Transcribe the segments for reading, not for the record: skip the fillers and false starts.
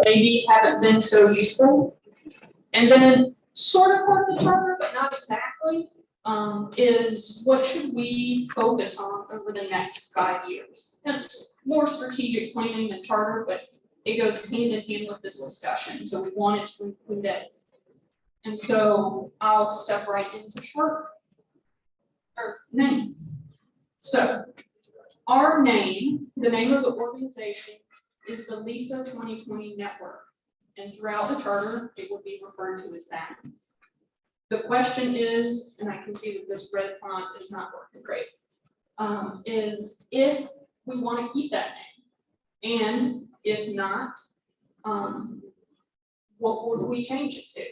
maybe haven't been so useful. And then sort of part of the charter, but not exactly, is what should we focus on over the next 5 years? That's more strategic planning than charter, but it goes hand in hand with this discussion, so we wanted to include it. And so I'll step right into charter, or name. So our name, the name of the organization, is the LISA 2020 Network. And throughout the charter, it will be referred to as that. The question is, and I can see that this red font is not working great, is if we want to keep that name, and if not, what would we change it to?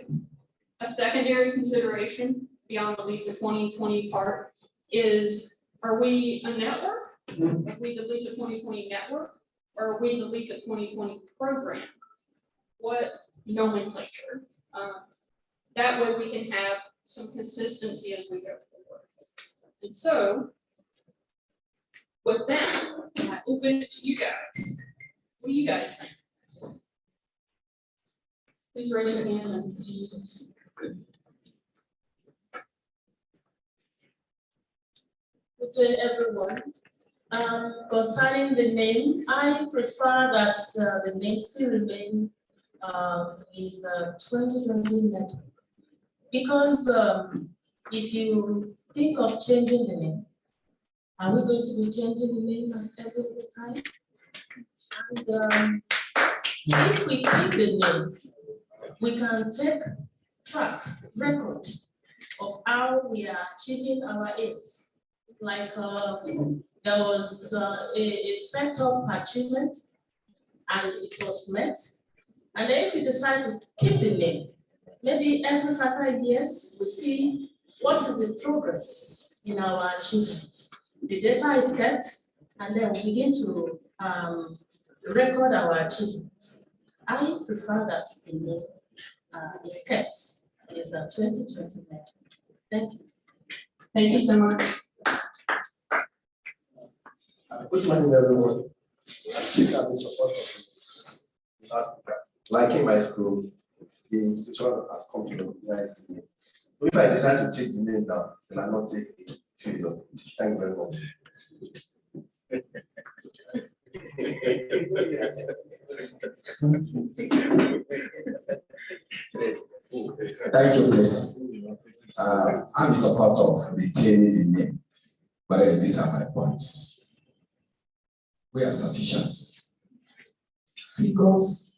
A secondary consideration beyond the LISA 2020 part is, are we a network? Are we the LISA 2020 network? Or are we the LISA 2020 program? What nomenclature? That way we can have some consistency as we go forward. And so, with that, I open it to you guys. What do you guys think? Please raise your hand and you can see. Good day, everyone. Concerning the name, I prefer that the name still remain is 2020 network. Because if you think of changing the name, are we going to be changing the name every time? And if we keep the name, we can take track, record of how we are achieving our aims. Like there was a set of achievement and it was met. And then if we decide to keep the name, maybe every 5 years, we see what is the progress in our achievements. The data is kept, and then we begin to record our achievements. I prefer that the name is kept. It is a 2020 network. Thank you. Thank you so much. Good morning, everyone. I think I'm in support of it. Like in my school, the institution has come to recognize the name. So if I decide to take the name down, then I not take it serious. Thank you very much. Thank you, please. I'm in support of retaining the name, but these are my points. We are statisticians. Figures,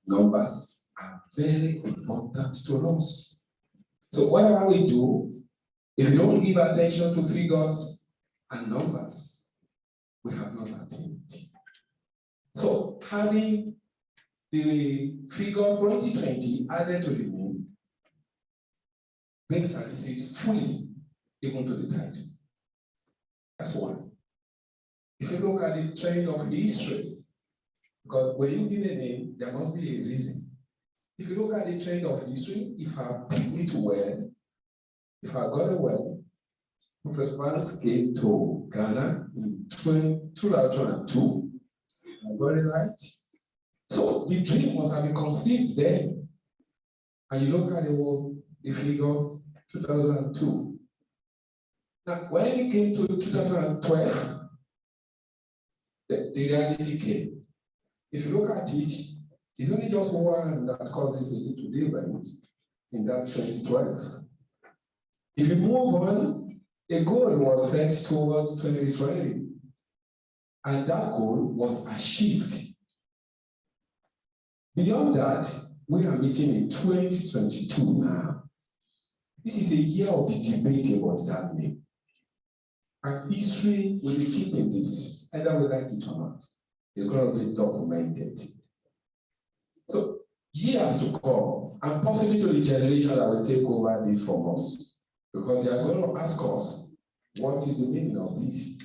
numbers are very important to us. So whatever we do, if we don't give attention to figures and numbers, we have not attained it. So having the figure 2020 added to the name brings statistics fully even to the title. That's one. If you look at the trend of history, because when you give a name, there must be a reason. If you look at the trend of history, if I picked it well, if I got it well, Professor Barnes came to Ghana in 2002. I got it right. So the dream must have been conceived then. And you look at the figure 2002. Now, when it came to 2012, the reality came. If you look at it, it's only just one that causes a little different in that 2012. If you move on, a goal was set towards 2020, and that goal was achieved. Beyond that, we are meeting in 2022 now. This is a year of debate about that name. And history will be keeping this, either we like it or not. It's going to be documented. So, years to come, and possibly to the generation that will take over this from us, because they are going to ask us, what is the meaning of this?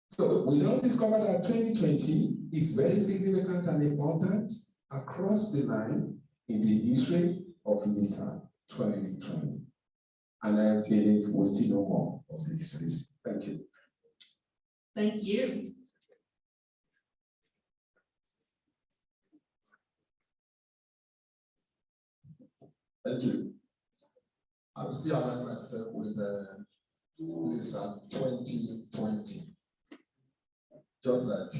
So, we now discover that 2020 is very significant and important across the line in the history of LISA 2020. And I believe we'll still know more of this histories. Thank you. Thank you. Thank you. I will still align myself with Lisa 2020. Just like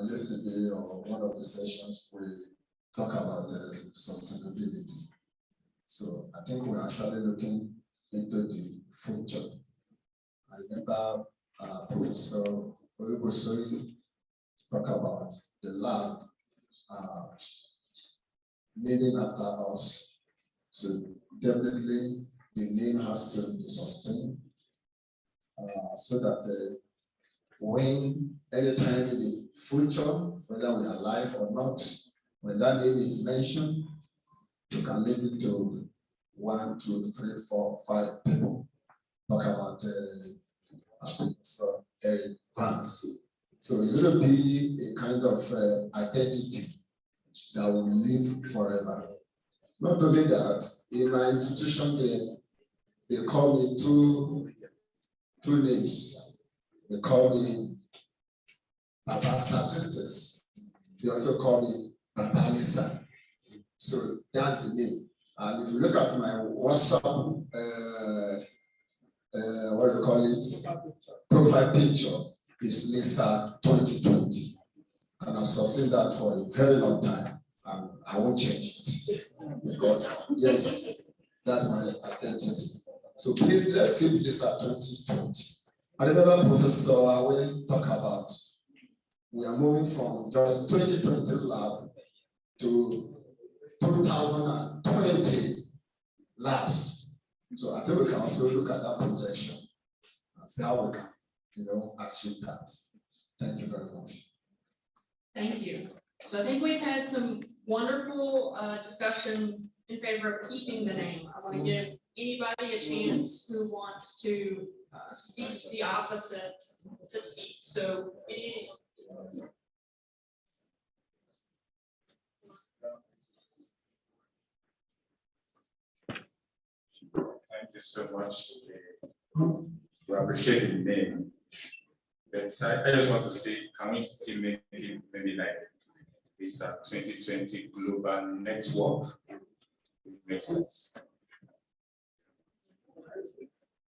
yesterday or one of the sessions, we talk about the sustainability. So I think we're actually looking into the future. I remember Professor Oyebosori talk about the lab living after us. So definitely the name has to be sustained so that when anytime in the future, whether we are alive or not, when that name is mentioned, you can link it to 1, 2, 3, 4, 5 people. Talk about Professor Eric Vance. So it will be a kind of identity that will live forever. Not only that, in my institution, they call me two names. They call me Baba Statistics. They also call me Baba Lisa. So that's the name. And if you look at my WhatsApp, what do you call it? Profile picture is Lisa 2020. And I've sustained that for a very long time. And I won't change it. Because, yes, that's my identity. So please, let's keep Lisa 2020. I remember Professor Awe talk about, we are moving from just 2020 lab to 2020 labs. So I think we can also look at that projection and see how we can, achieve that. Thank you very much. Thank you. So I think we've had some wonderful discussion in favor of keeping the name. I want to give anybody a chance who wants to speak to the opposite to speak. So Thank you so much. We appreciate the name. But I just want to say, can we still make it maybe like this 2020 global network? It makes sense.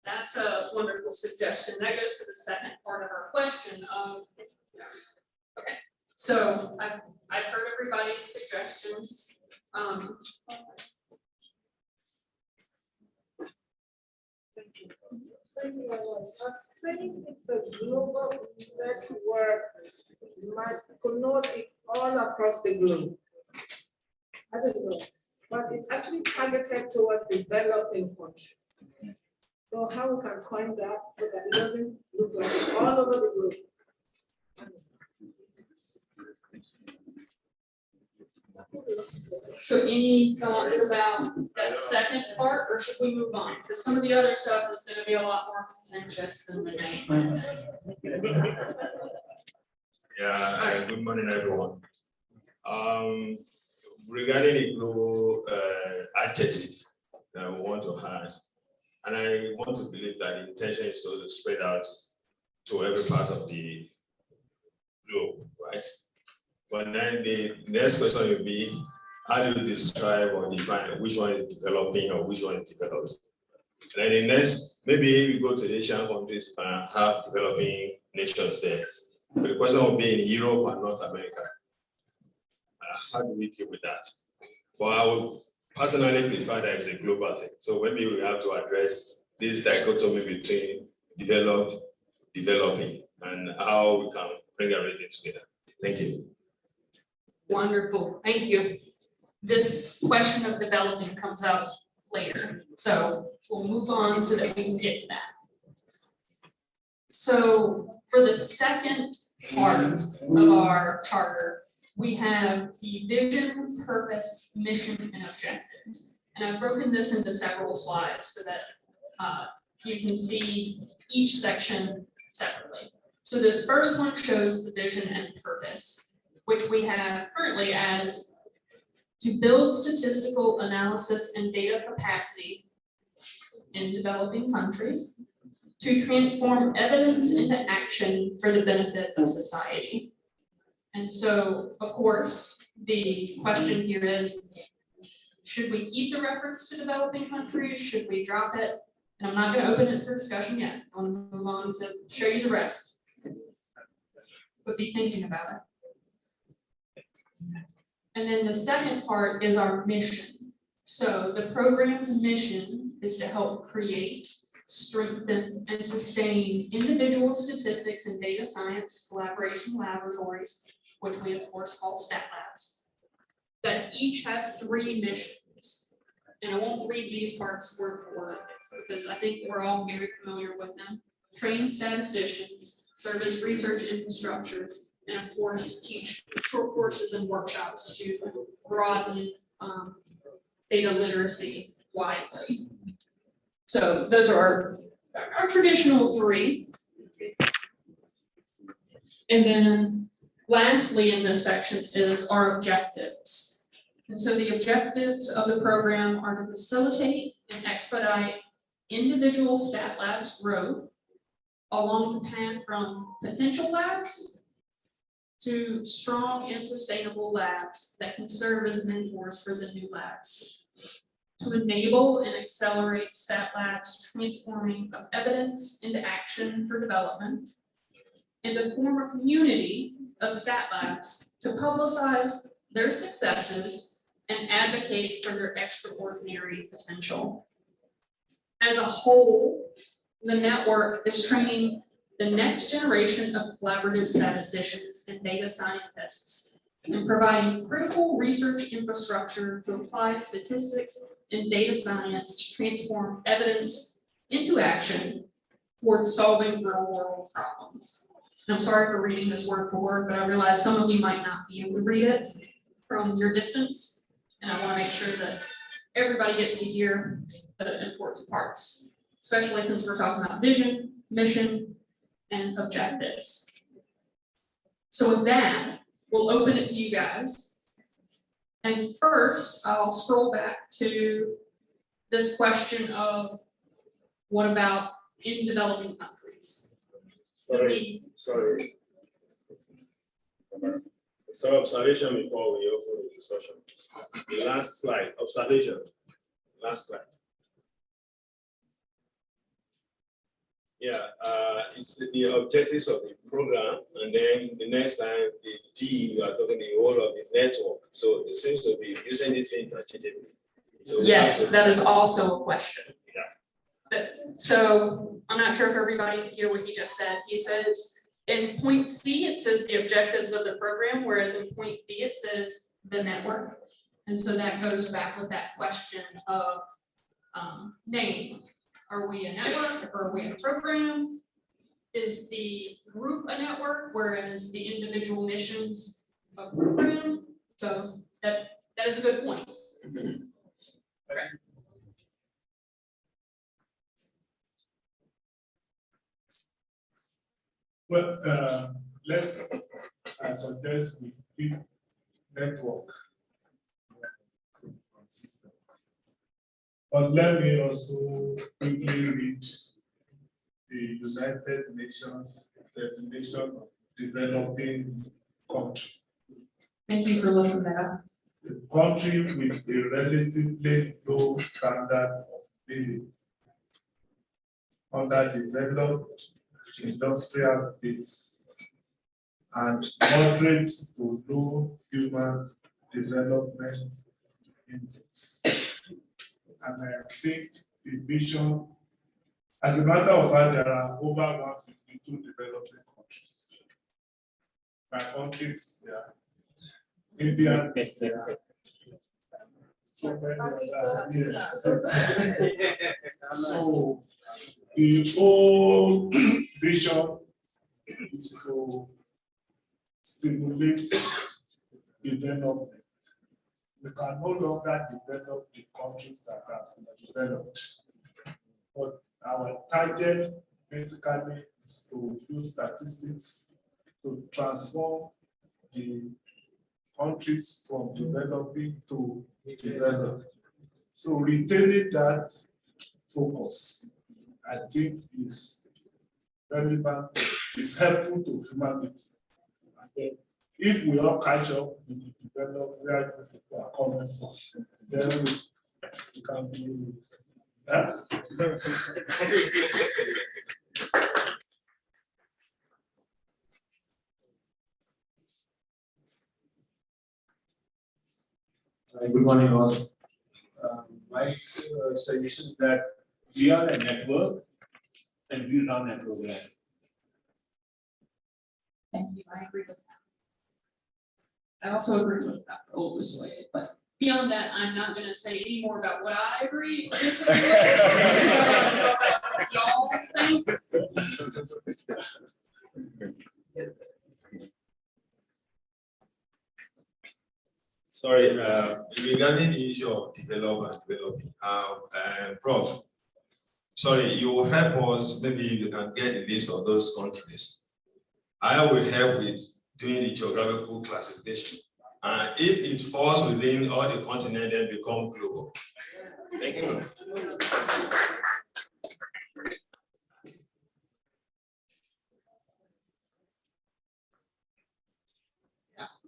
that's a wonderful suggestion. That goes to the second part of our question of, okay, so I've heard everybody's suggestions. Thank you very much. I think it's a global network. Might connote it all across the globe. I don't know, but it's actually targeted towards developing countries. So how we can coin that so that it doesn't look like it's all over the globe. So any thoughts about that second part, or should we move on? Because some of the other stuff is going to be a lot more contentious than the name. Yeah, good morning, everyone. Regarding the global adjective that we want to add, and I want to believe that the intention is to spread out to every part of the globe, right? But then the next question will be, how do you describe or define which one is developing or which one is developed? And then the next, maybe we go to the Asian countries and have developing nations there. But the question will be in Europe and North America. How do we deal with that? Well, I would personally prefer that it's a global thing. So maybe we have to address this dichotomy between developed, developing, and how we can bring everything together. Thank you. Wonderful, thank you. This question of developing comes up later, so we'll move on so that we can get to that. So for the second part of our charter, we have the vision, purpose, mission, and objectives. And I've broken this into several slides so that you can see each section separately. So this first one shows the vision and purpose, which we have currently as to build statistical analysis and data capacity in developing countries, to transform evidence into action for the benefit of society. And so, of course, the question here is, should we keep the reference to developing countries? Should we drop it? And I'm not going to open it for discussion yet. I want to move on to show you the rest. But be thinking about it. And then the second part is our mission. So the program's mission is to help create, strengthen, and sustain individual statistics and data science collaboration laboratories, which we of course call stat labs, that each have 3 missions. And I won't read these parts word for word because I think we're all very familiar with them. Train statisticians, serve as research infrastructure, and of course teach short courses and workshops to broaden data literacy widely. So those are our traditional 3. And then lastly in this section is our objectives. And so the objectives of the program are to facilitate and expedite individual stat labs growth along the path from potential labs to strong and sustainable labs that can serve as mentors for the new labs. To enable and accelerate stat labs transforming of evidence into action for development, and to form a community of stat labs to publicize their successes and advocate for their extraordinary potential. As a whole, the network is training the next generation of collaborative statisticians and data scientists and providing critical research infrastructure to apply statistics and data science to transform evidence into action toward solving real-world problems. And I'm sorry for reading this word for word, but I realize some of you might not be able to read it from your distance. And I want to make sure that everybody gets to hear the important parts, especially since we're talking about vision, mission, and objectives. So with that, we'll open it to you guys. And first, I'll scroll back to this question of what about in developing countries? Sorry. So observation before we open the discussion. The last slide, observation. Last slide. Yeah, it's the objectives of the program, and then the next time the D, you are talking the whole of the network. So it seems to be using this interchangeably. So yes, that is also a question. Yeah. So I'm not sure if everybody could hear what he just said. He says in point C, it says the objectives of the program, whereas in point D, it says the network. And so that goes back with that question of name. Are we a network or are we a program? Is the group a network, whereas the individual missions a program? So that is a good point. Okay. Well, let's suggest we keep network consistent. But let me also quickly read the United Nations definition of developing country. Thank you for looking that up. A country with a relatively low standard of living, underdeveloped industrial base, and moderate to low human development index. And I think the vision, as a matter of fact, there are over 152 developing countries. My countries, yeah. India is there. So many other, yes. So the whole vision is to stimulate development. We can no longer develop the countries that are developed. But our target basically is to use statistics to transform the countries from developing to developed. So retaining that focus, I think, is relevant, is helpful to humanity. And then if we all catch up with the development where people are coming from, Then we can be. Huh? Good morning all. My suggestion is that we are a network and we run a program. Thank you, I agree with that. I also agree with that, oldest way, but beyond that, I'm not gonna say any more about what I agree or disagree with. So I'm gonna go back to y'all think. Sorry, regarding the issue of developing, Prof. Sorry, you will help us, maybe you can get a list of those countries. I will help with doing the geographical classification. And if it falls within all the continents, then become global. Thank you.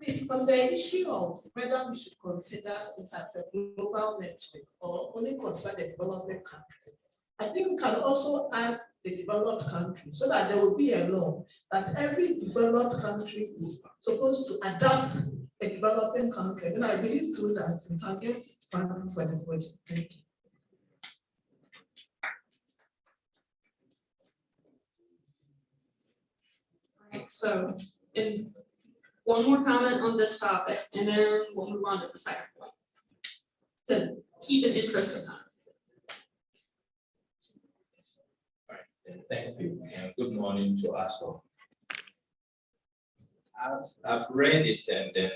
Please, on the issue of whether we should consider it as a global network or only consider the developing countries, I think we can also add the developed countries so that there will be a law that every developed country is supposed to adapt a developing country. And I believe through that we can get funding for the project. Thank you. All right, so one more comment on this topic, and then we'll move on to the second point. To keep an interest of time. Thank you, and good morning to us all. I've read it, and then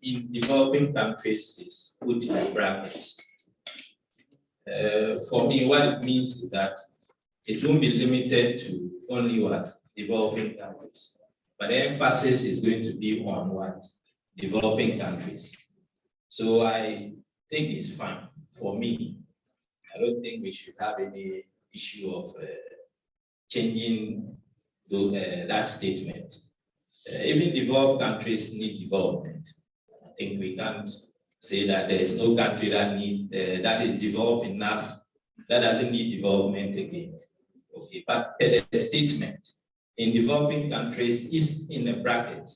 in developing countries is put in brackets. For me, what it means is that it won't be limited to only what? Developing countries. But the emphasis is going to be on what? Developing countries. So I think it's fine for me. I don't think we should have any issue of changing that statement. Even developed countries need development. I think we can't say that there is no country that needs that is developed enough that doesn't need development again. Okay, but the statement in developing countries is in a bracket,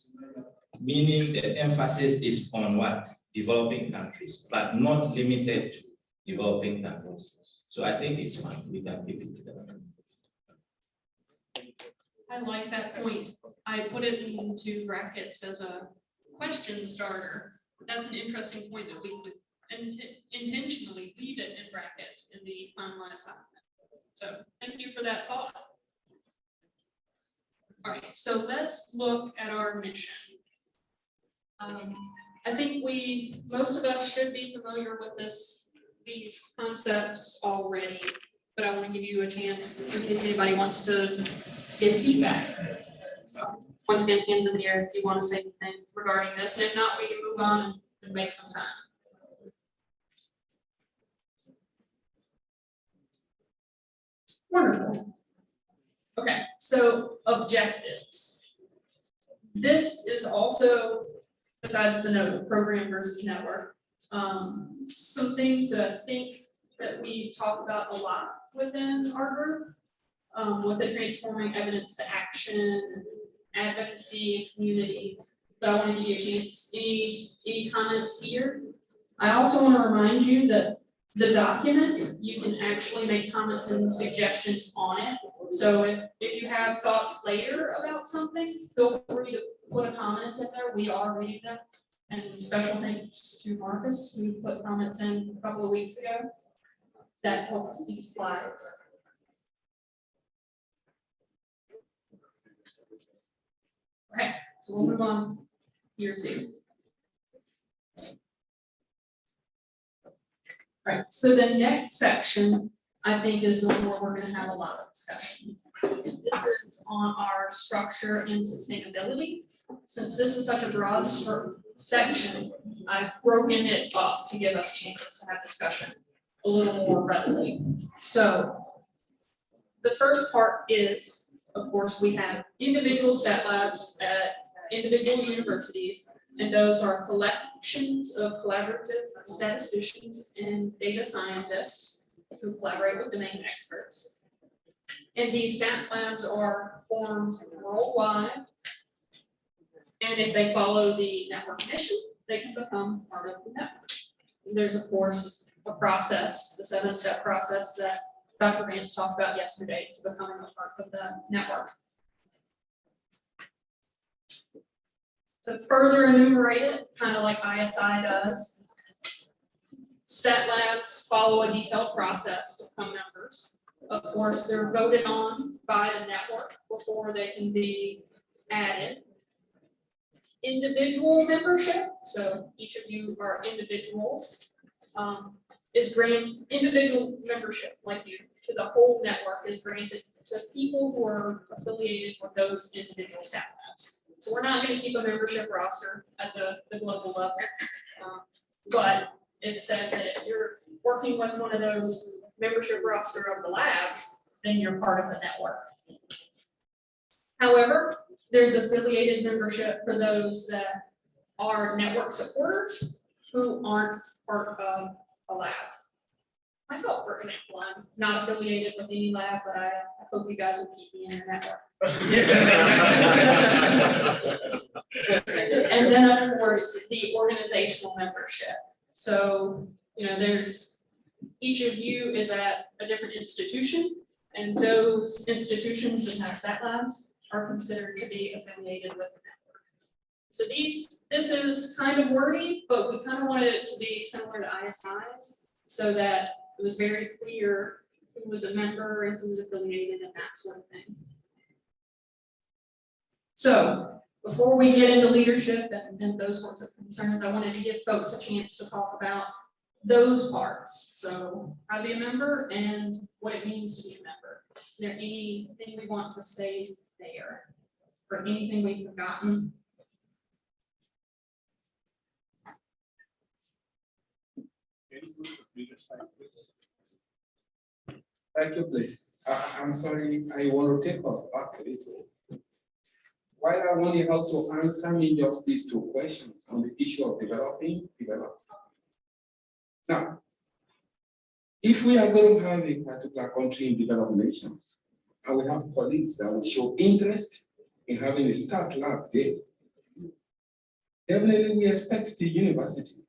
meaning the emphasis is on what? Developing countries, but not limited to developing countries. So I think it's fine. We can keep it there. I like that point. I put it into brackets as a question starter. That's an interesting point that we would intentionally leave it in brackets in the finalized document. So thank you for that thought. All right, so let's look at our mission. I think most of us should be familiar with these concepts already, but I want to give you a chance in case anybody wants to give feedback. So once again, hands in the air if you want to say anything regarding this, and if not, we can move on and make some time. Wonderful. Okay, so objectives. This is also, besides the note of program versus network, some things that I think that we talk about a lot within our group, with the transforming evidence to action, advocacy, and community. But I want to give you a chance. Any comments here? I also want to remind you that the document, you can actually make comments and suggestions on it. So if you have thoughts later about something, feel free to put a comment in there. We are reading them. And special thanks to Marcus, who put comments in a couple of weeks ago. That helped these slides. Okay, so we'll move on here too. All right, so the next section, I think, is the one where we're going to have a lot of discussion. And this is on our structure and sustainability. Since this is such a broad section, I've broken it up to give us chances to have discussion a little more readily. So the first part is, of course, we have individual stat labs at individual universities And those are collections of collaborative statisticians and data scientists who collaborate with domain experts. And these stat labs are formed worldwide. And if they follow the network mission, they can become part of the network. And there's, of course, a process, the 7-step process that Dr. Vance talked about yesterday to becoming a part of the network. To further enumerate it, kind of like ISI does, stat labs follow a detailed process to become members. Of course, they're voted on by the network before they can be added. Individual membership, so each of you are individuals, is granted, individual membership, like you, to the whole network is granted to people who are affiliated with those individual stat labs. So we're not going to keep a membership roster at the global level, but it said that if you're working with one of those membership roster of the labs, then you're part of the network. However, there's affiliated membership for those that are network supporters who aren't part of a lab. Myself, for example, I'm not affiliated with any lab, but I hope you guys will keep me in your network. And then, of course, the organizational membership. So, you know, there's, each of you is at a different institution, and those institutions that have stat labs are considered to be affiliated with the network. So this is kind of wordy, but we kind of wanted it to be similar to ISI's so that it was very clear who was a member and who was affiliated and that sort of thing. So before we get into leadership and those sorts of concerns, I wanted to give folks a chance to talk about those parts. So how to be a member and what it means to be a member. Is there anything we want to say there or anything we've forgotten? Thank you, please. I'm sorry, I want to take us back a little. While I want you to answer me just these two questions on the issue of developing. Now, if we are going to have a particular country in developed nations, and we have colleagues that will show interest in having a stat lab there, definitely we expect the university,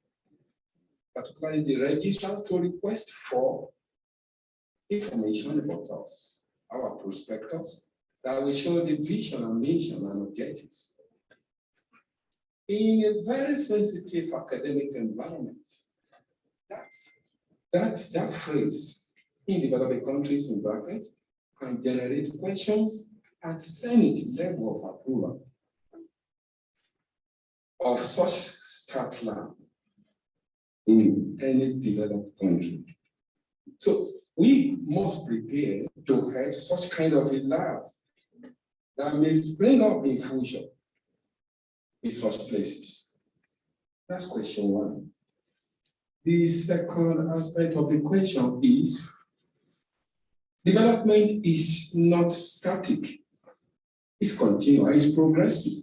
particularly the registrars, to request for information about us, our prospectus, that will show the vision and mission and objectives. In a very sensitive academic environment, that phrase, in developing countries in bracket, can generate questions at Senate level of approval of such stat lab in any developed country. So we must prepare to have such kind of a lab that may spring up in future in such places. That's question one. The second aspect of the question is development is not static. It's continuous, it's progressive.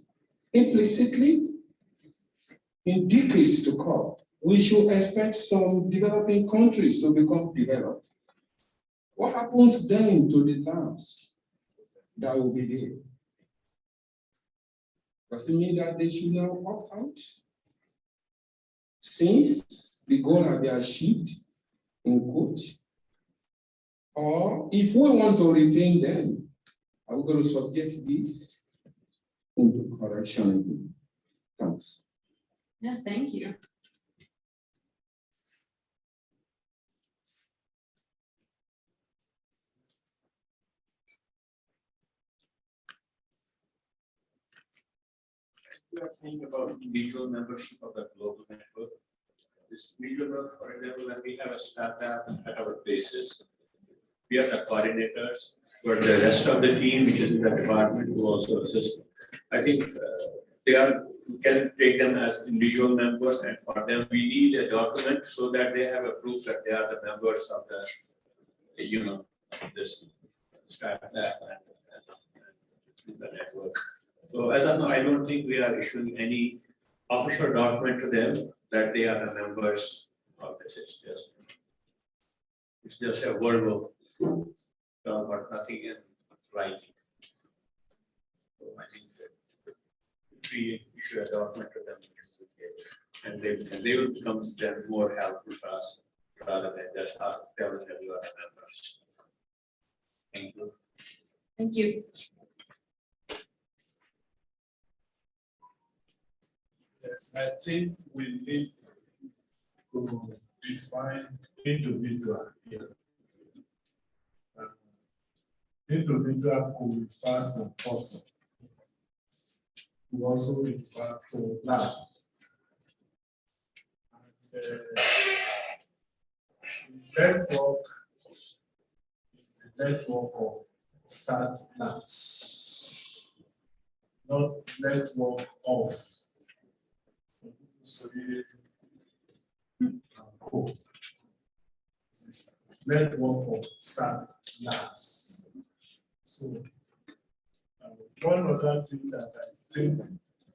Implicitly, in decades to come, we should expect some developing countries to become developed. What happens then to the labs that will be there? Does it mean that they should now opt out? Since the goal has been achieved, in quote, or if we want to retain them, are we going to subject this into correction? Thanks. Yeah, thank you. We are saying about individual membership of the global network. This individual, for example, when we have a staff at our places, we are the coordinators, but the rest of the team, which is in the department, will also assist. I think we can take them as individual members, and for them, we need a document so that they have a proof that they are the members of the, this staff lab and the network. So as of now, I don't think we are issuing any official document to them that they are the members of this. It's just a verbal, but nothing in writing. So I think that if we issue a document to them, and they will become then more helpful for us rather than just telling them you are members. Thank you. Thank you. Yes, I think we need to define individual here. Individual could refer to person. We also refer to lab. Network is the network of start labs, not network of. So network of start labs. So one other thing that I think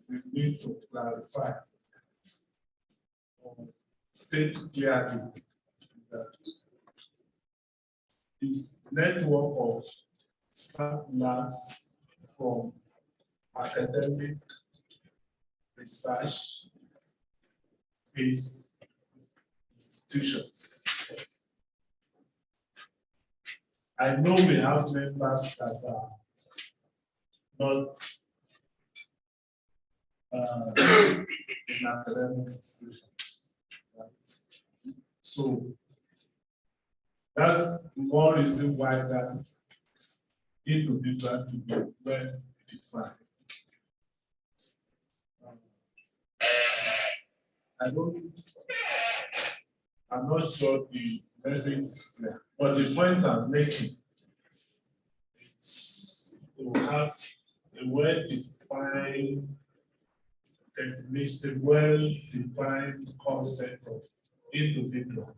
we need to clarify or state clearly that is network of start labs from academic research based institutions. I know we have members that are not in academic institutions, right? So that's one reason why that individual to be well defined. I'm not sure the message is clear, but the point I'm making is to have a well-defined definition, a well-defined concept of individual.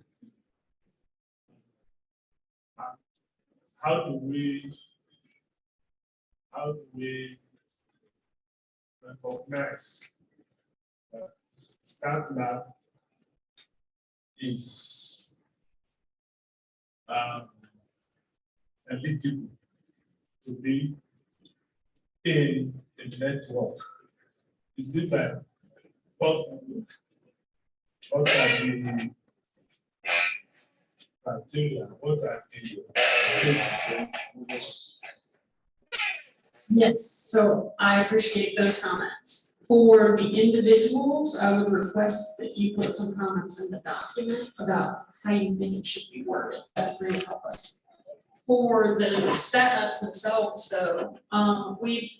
How do we recognize that Start Lab is eligible to be in a network? Is it like what are the criteria? What are the basic? Yes, so I appreciate those comments. For the individuals, I would request that you put some comments in the document about how you think it should be worded. That would really help us. For the setups themselves, though, we've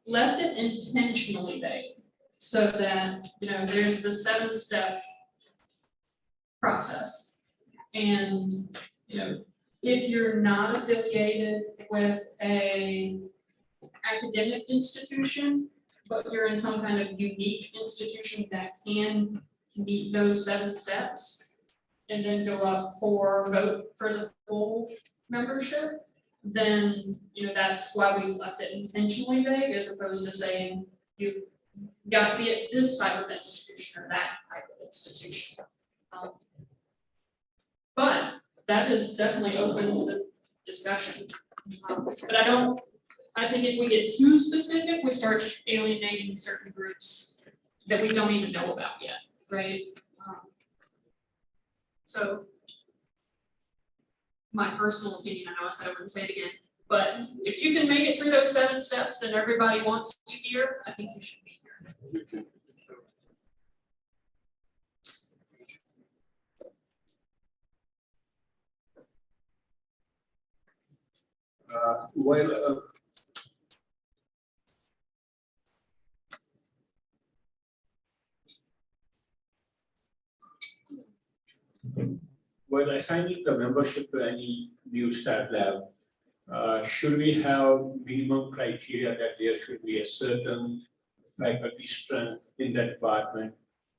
left it intentionally vague so that, there's the 7-step process. And, if you're not affiliated with a academic institution, but you're in some kind of unique institution that can meet those 7 steps and then go up for vote for the full membership, then, that's why we left it intentionally vague as opposed to saying you've got to be at this type of institution or that type of institution. But that is definitely open to discussion. But I think if we get too specific, we start alienating certain groups that we don't even know about yet, right? So my personal opinion, I know I said I wouldn't say it again, but if you can make it through those 7 steps and everybody wants to hear, I think you should be here. While assigning the membership to any new Start Lab, should we have minimum criteria that there should be a certain faculty strength in that department?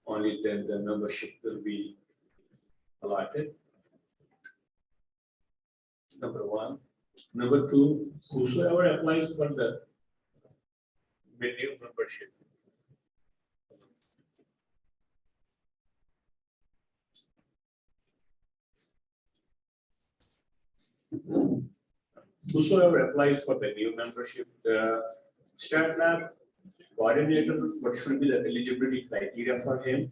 Only then the membership will be allotted. Number 1. Number 2, whosoever applies for the new membership Whosoever applies for the new membership, the Stat Lab coordinator, what should be the eligibility criteria for him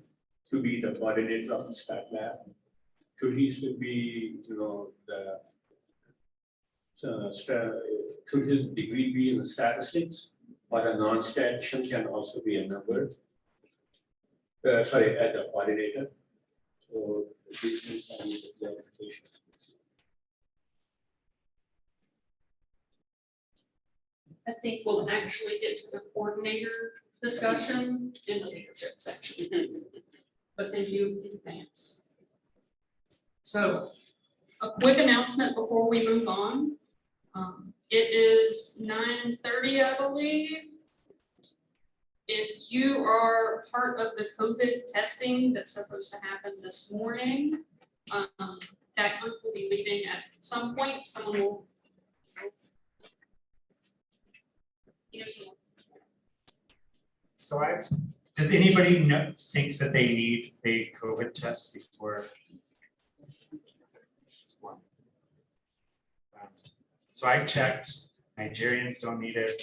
to be the coordinator of the Stat Lab? Should he still be, should his degree be in statistics, or a non-statistician can also be a member? Sorry, at the coordinator. So this is the clarification. I think we'll actually get to the coordinator discussion in the leadership section. But thank you in advance. So a quick announcement before we move on. It is 9:30, I believe. If you are part of the COVID testing that's supposed to happen this morning, that group will be leaving at some point. Someone will. So does anybody think that they need a COVID test before? So I checked, Nigerians don't need it,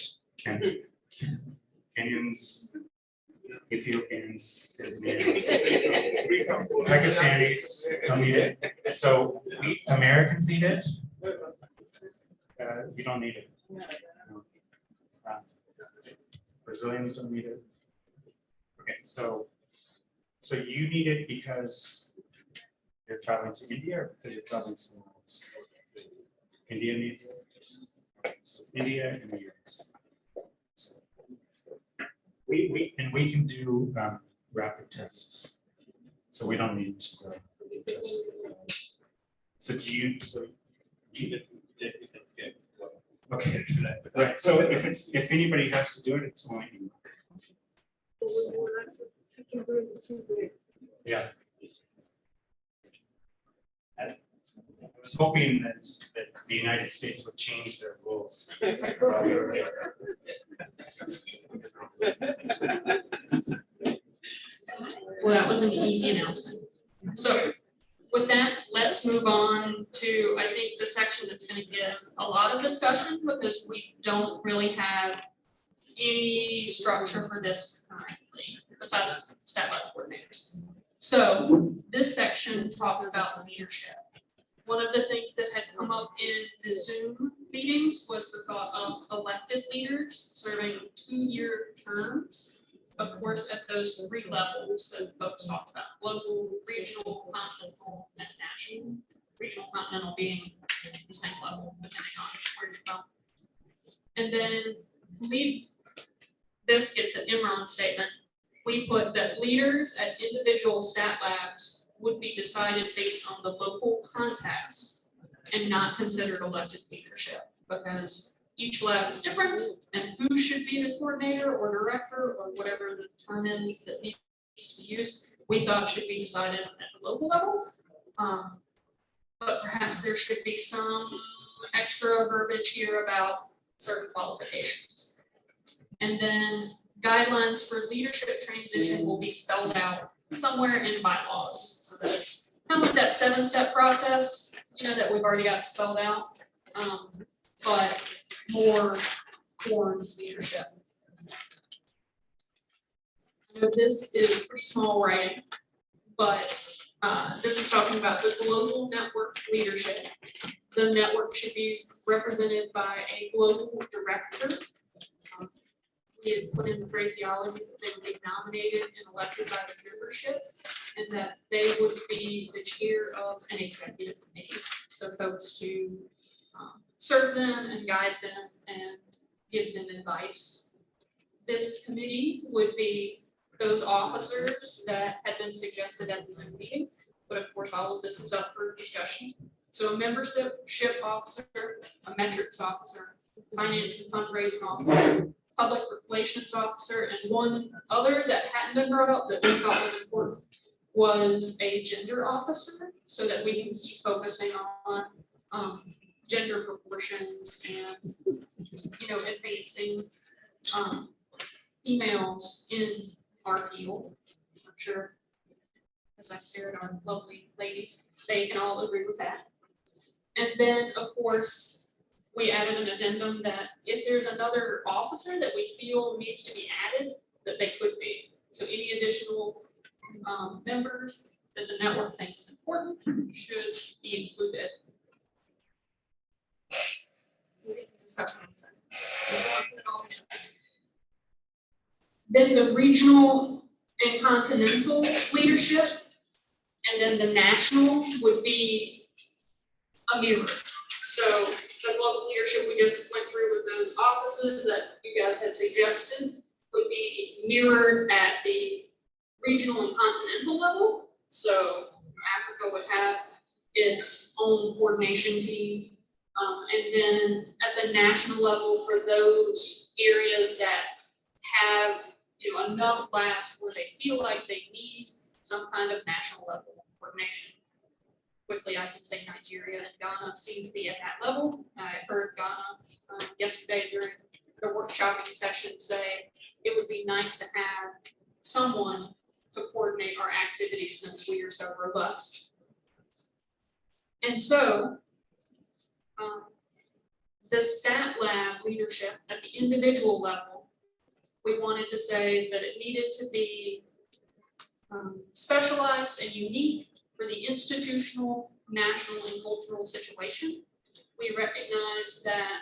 Kenyans, Ethiopians, Pakistanis don't need it. So we Americans need it. You don't need it. Brazilians don't need it. Okay, so you need it because you're traveling to India or because you're traveling somewhere else? India needs it. So it's India and the US. So we can do rapid tests. So we don't need to go for the test. So do you okay, right. So if anybody has to do it, it's only you. Yeah. I was hoping that the United States would change their rules. While we were there. Well, that was an easy announcement. So with that, let's move on to, I think, the section that's going to give a lot of discussion because we don't really have any structure for this currently, besides staff lab coordinators. So this section talks about leadership. One of the things that had come up in the Zoom meetings was the thought of elected leaders serving 2-year terms. Of course, at those 3 levels that folks talked about, local, regional, continental, and national. Regional, continental being the same level, depending on where you're from. And then this gets an Imran statement. We put that leaders at individual stat labs would be decided based on the local context and not considered elected leadership because each lab is different, and who should be the coordinator or director or whatever the term is that needs to be used, we thought should be decided at the local level. But perhaps there should be some extra verbiage here about certain qualifications. And then guidelines for leadership transition will be spelled out somewhere in bylaws. So that's kind of like that 7-step process, that we've already got spelled out. But more forms of leadership. I know this is pretty small writing, but this is talking about the global network leadership. The network should be represented by a global director. We had put in the phraseology that they would be nominated and elected by the membership, and that they would be the chair of an executive committee. So folks to serve them and guide them and give them advice. This committee would be those officers that had been suggested at the Zoom meeting, but of course, all of this is up for discussion. So a membership officer, a metrics officer, finance and fundraising officer, public relations officer, and one other that hadn't been brought up that we thought was important was a gender officer, so that we can keep focusing on gender proportions and advancing females in our field. I'm sure as I stare at our lovely ladies, they can all agree with that. And then, of course, we added an addendum that if there's another officer that we feel needs to be added, that they could be. So any additional members that the network thinks is important should be included. Discussion on that. Then the regional and continental leadership, and then the national would be a mirror. So the global leadership we just went through with those offices that you guys had suggested would be mirrored at the regional and continental level. So Africa would have its own coordination team. And then at the national level, for those areas that have enough labs where they feel like they need some kind of national level coordination. Quickly, I can say Nigeria and Ghana seem to be at that level. I heard Ghana yesterday during the workshopping session say it would be nice to have someone to coordinate our activities since we are so robust. And so, the stat lab leadership at the individual level, we wanted to say that it needed to be specialized and unique for the institutional, national, and cultural situation. We recognize that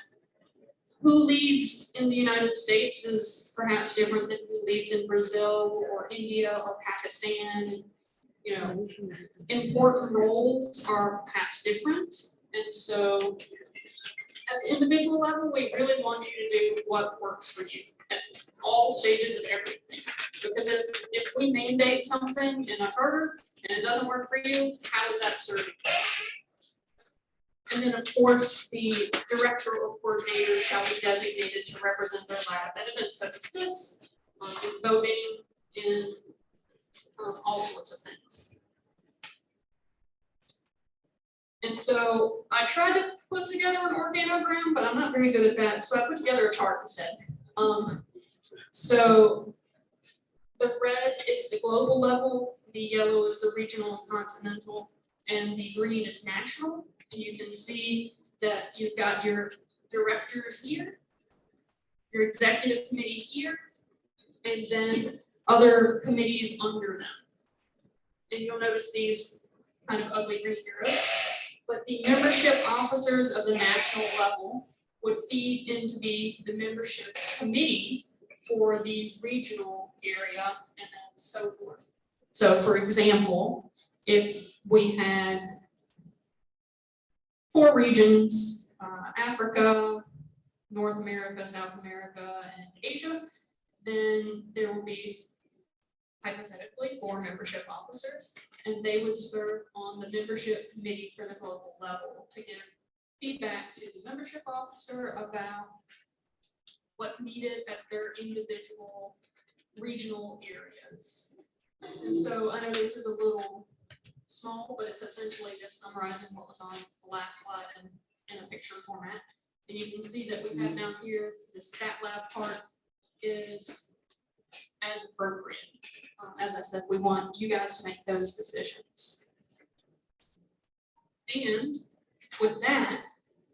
who leads in the United States is perhaps different than who leads in Brazil or India or Pakistan. Important roles are perhaps different. And so at the individual level, we really want you to do what works for you at all stages of everything. Because if we mandate something in a charter and it doesn't work for you, how does that serve you? And then, of course, the director or coordinator shall be designated to represent their lab evidence such as this, in voting, in all sorts of things. And so I tried to put together an organogram, but I'm not very good at that. So I put together a chart instead. So the red is the global level, the yellow is the regional and continental, and the green is national. And you can see that you've got your directors here, your executive committee here, and then other committees under them. And you'll notice these kind of ugly green arrows. But the membership officers of the national level would feed into the membership committee for the regional area and then so forth. So for example, if we had 4 regions, Africa, North America, South America, and Asia, then there will be hypothetically 4 membership officers, and they would serve on the membership committee for the global level to give feedback to the membership officer about what's needed at their individual regional areas. And so I know this is a little small, but it's essentially just summarizing what was on the last slide in a picture format. And you can see that we have down here, the stat lab part is as appropriate. As I said, we want you guys to make those decisions. And with that,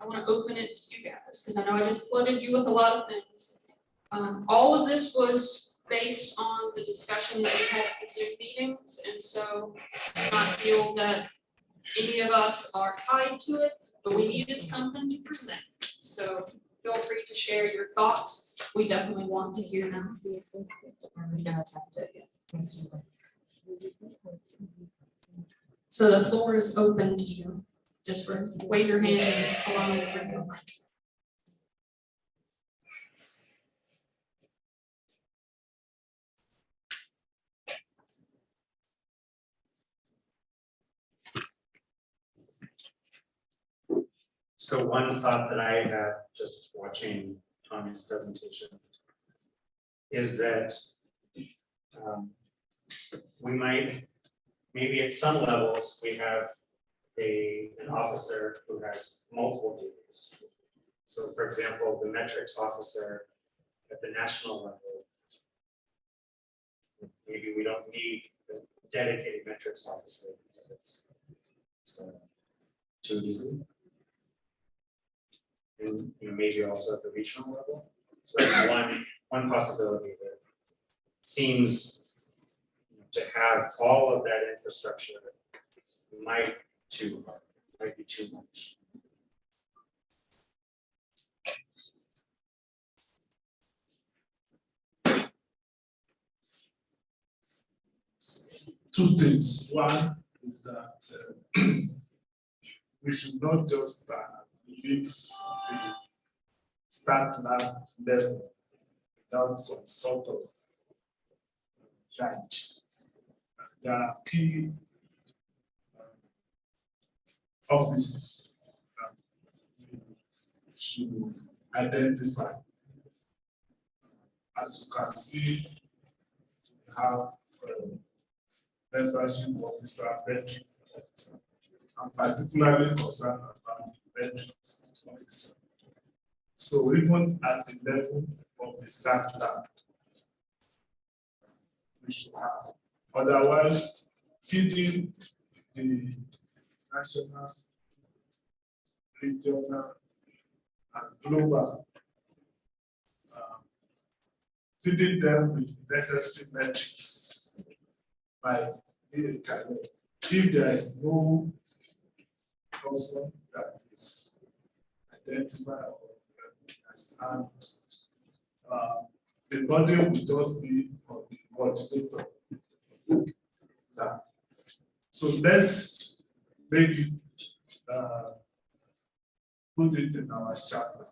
I want to open it to you guys, because I know I just flooded you with a lot of things. All of this was based on the discussion that we had at Zoom meetings, and so I feel that any of us are tied to it, but we needed something to present. So feel free to share your thoughts. We definitely want to hear them. So the floor is open to you. Just wave your hand and allow me to bring your mic. So one thought that I had just watching Tonya's presentation is that we might, maybe at some levels, we have an officer who has multiple duties. So for example, the metrics officer at the national level, maybe we don't need a dedicated metrics officer because it's too easy. and maybe also at the regional level. So that's one possibility that seems to have all of that infrastructure might be too much. Two things. One is that we should not just leave the start lab level without some sort of guide. There are key offices that we should identify. As you can see, we have membership officer, veteran officer. I'm particularly concerned about the veterans officer. So even at the level of the staff lab, we should have. Otherwise, feeding the national, regional, and global, feeding them with necessary metrics by the channel. If there is no person that is identified and the body will just be on the coordinator. Now, so let's maybe put it in our chapter.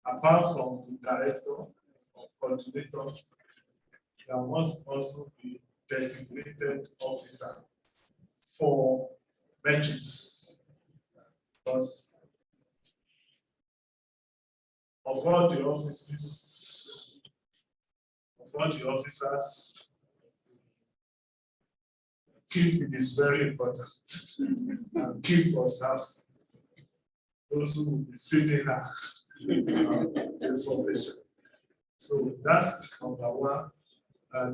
Apart from the director or coordinator, there must also be designated officer for metrics, because of all the offices, of all the officers, keep it is very important, and keep us as those who will be feeding her information. So that's number one.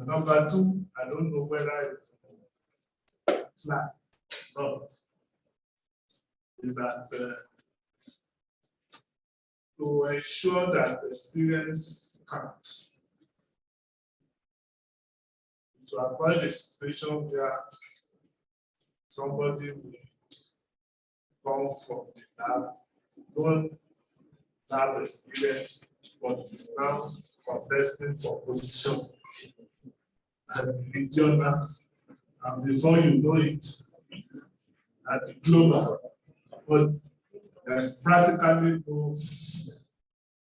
Number two, I don't know whether it's like not, is that to ensure that the experience counts, to avoid a situation where somebody will come from the lab, don't have experience, but is now contesting for position at the regional, and before you know it, at the global, but there's practically no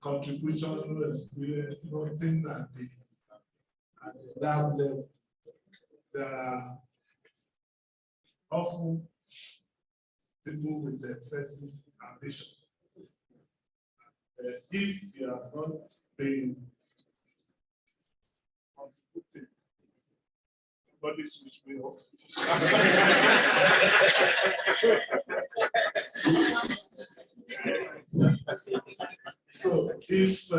contribution, no experience, nothing at the lab level. There are often people with excessive ambition. If you are not being contributing, somebody switch me off. So if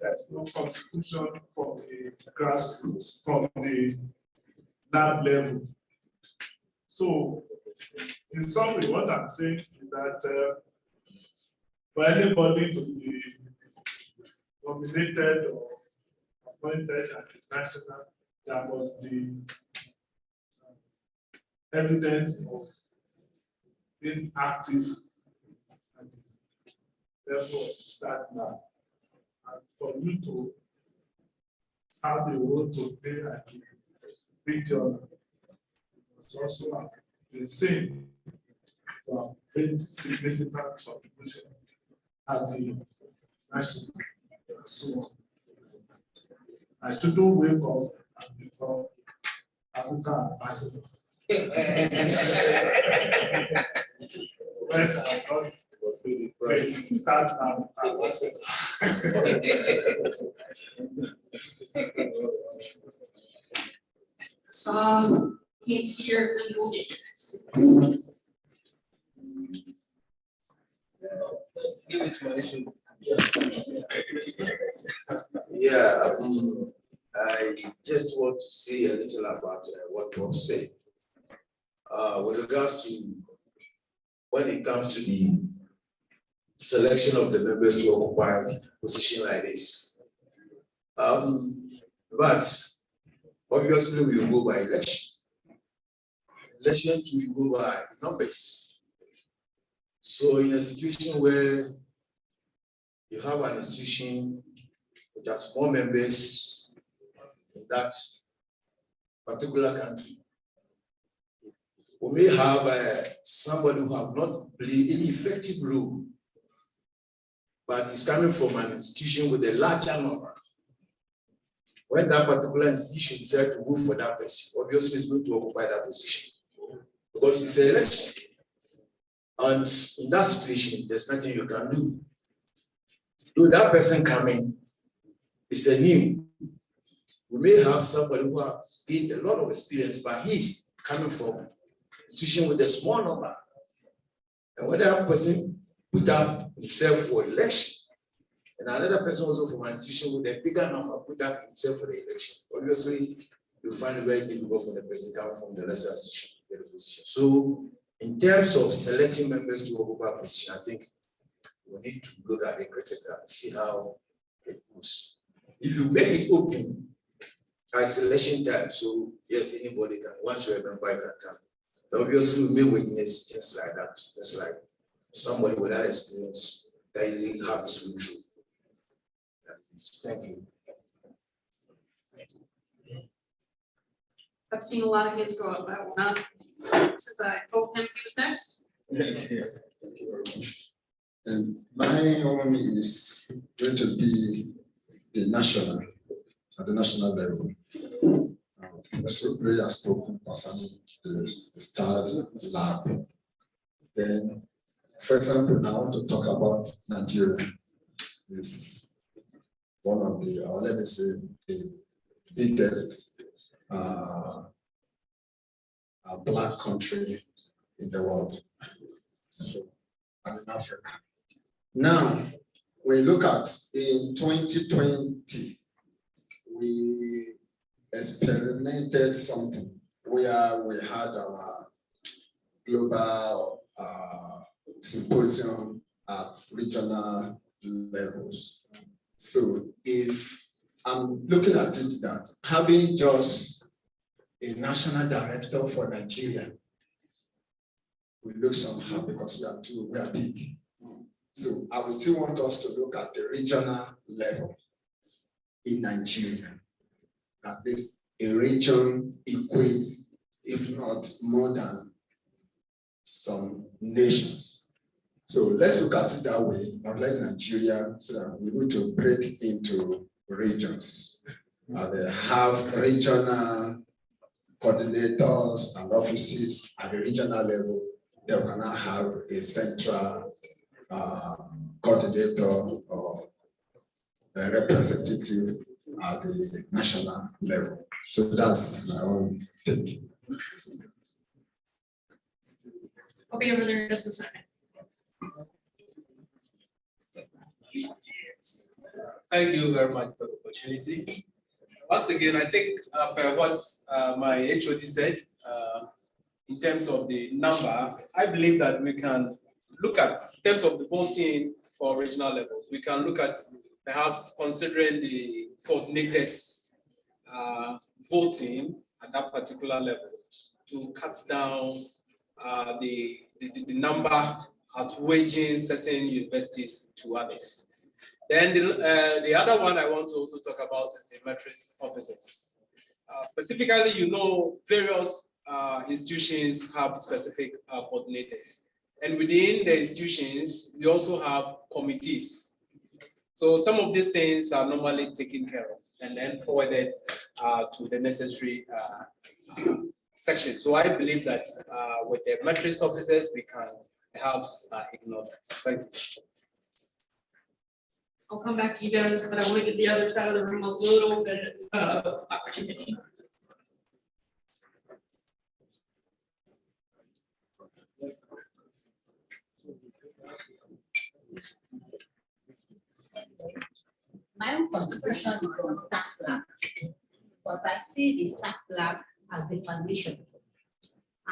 there's no contribution from the grassroots, from the lab level. So in summary, what I'm saying is that for anybody to be nominated or appointed at the national, there must be evidence of being active at the level of start now. And for you to have the role to play at the region, it's also the same to have made significant contribution at the national and so on. I shouldn't wake up and become African ambassador. When I thought it was start now, ambassador. Some hints here, legal ignorance. Yeah, I just want to say a little about what was said. With regards to when it comes to the selection of the members to occupy a position like this. But obviously we will go by election. Election we go by numbers. So in a situation where you have an institution which has more members in that particular country, we may have somebody who have not played any effective role, but is coming from an institution with a larger number. When that particular institution decides to vote for that person, obviously it's going to occupy that position because it's an election. And in that situation, there's nothing you can do. So that person coming is a new. We may have somebody who has gained a lot of experience, but he's coming from an institution with a small number. And when that person put up himself for election, and another person also from an institution with a bigger number put up himself for the election, obviously you find it very difficult for the person coming from the lesser institution to get a position. So in terms of selecting members to occupy a position, I think we need to look at it critically and see how it goes. If you make it open at selection time, so yes, anybody can, once you're a member, you can come. Obviously, we may witness things like that, just like somebody with that experience that easily have this way through. Thank you. I've seen a lot of hands go up. I will not, since I told him he was next. Thank you very much. And my own is going to be the national, at the national level. Professor Pruitt has spoken concerning the STAR lab. Then, for example, I want to talk about Nigeria. It's one of the, or let me say, the biggest black country in the world. So, and in Africa. Now, when you look at in 2020, we experimented something where we had our global symposium at regional levels. So if I'm looking at it that having just a national director for Nigeria will look somehow because we are big. So I would still want us to look at the regional level in Nigeria. At least a region equates, if not more than some nations. So let's look at it that way, not like Nigeria, so that we need to break into regions. They have regional coordinators and offices at the regional level. They cannot have a central coordinator or a representative at the national level. So that's my own take. I'll be over there in just a second. Thank you very much for the opportunity. Once again, I think per what my HOD said, in terms of the number, I believe that we can look at, in terms of the voting for regional levels, we can look at perhaps considering the coordinators voting at that particular level to cut down the number outweighing certain universities to others. Then the other one I want to also talk about is the matrix officers. Specifically, you know, various institutions have specific coordinators. And within the institutions, we also have committees. So some of these things are normally taken care of and then forwarded to the necessary section. So I believe that with the matrix officers, we can perhaps ignore that. Thank you. I'll come back to you guys, but I want to give the other side of the room a little bit of opportunity. My own contribution is on staff lab, because I see the staff lab as the foundation,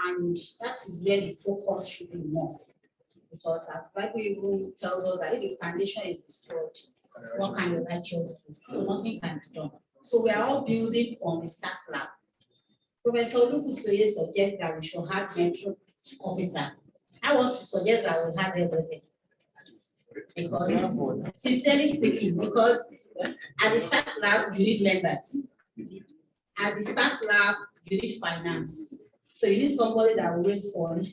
and that is where the focus should be more. Because as Bible even tells us that if the foundation is destroyed, what can the righteous do? So nothing can be done. So we are all building on the start lab. Professor Lukusoye suggests that we should have mentor officer. I want to suggest that we have everything. Because sincerely speaking, because at the start lab, you need members. At the start lab, you need finance. So you need somebody that will raise funds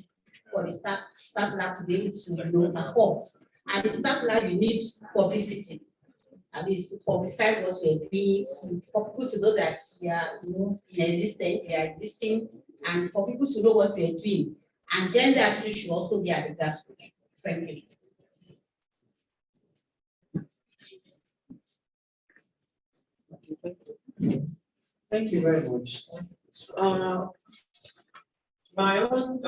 for the start lab to be able to perform. At the start lab, you need publicity. At least to publicize what we are doing, for people to know that we are in existence, we are existing, and for people to know what we are doing. And gender actually should also be at the grassroots. Thank you. Thank you very much. My own,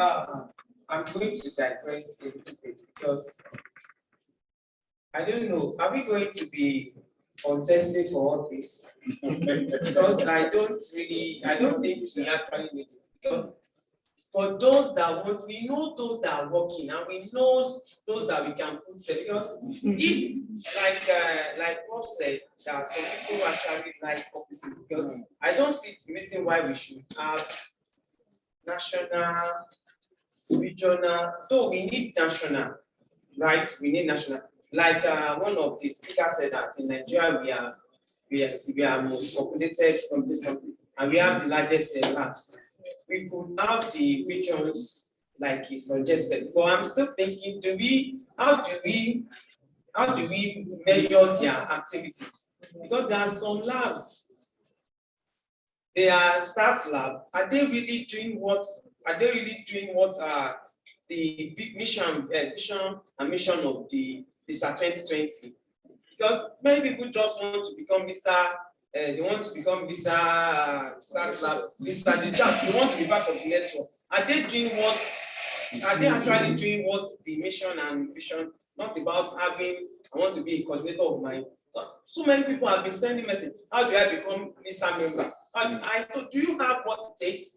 I'm going to digress a little bit because I don't know, are we going to be contesting for all this? Because I don't think we actually need it. Because for those that want, we know those that are working and we know those that we can put there. Because if, like Bob said, that some people actually like offices, because I don't see the reason why we should have national, regional, though we need national, right? We need national. Like one of the speakers said that in Nigeria we are most populated something, and we have the largest labs. We could have the regions like he suggested, but I'm still thinking: how do we measure their activities? Because there are some labs, they are start lab. Are they really doing what? Are they really doing what the vision and mission of the Mr. 2020? Because many people just want to become Mr. They want to become Mr. Start lab, Mr. the chat. They want to be part of the network. Are they doing what? Are they actually doing what the mission and vision? Not about having, I want to be a coordinator of mine. So many people have been sending messages. How do I become Mr. member? And I thought, do you have what it takes?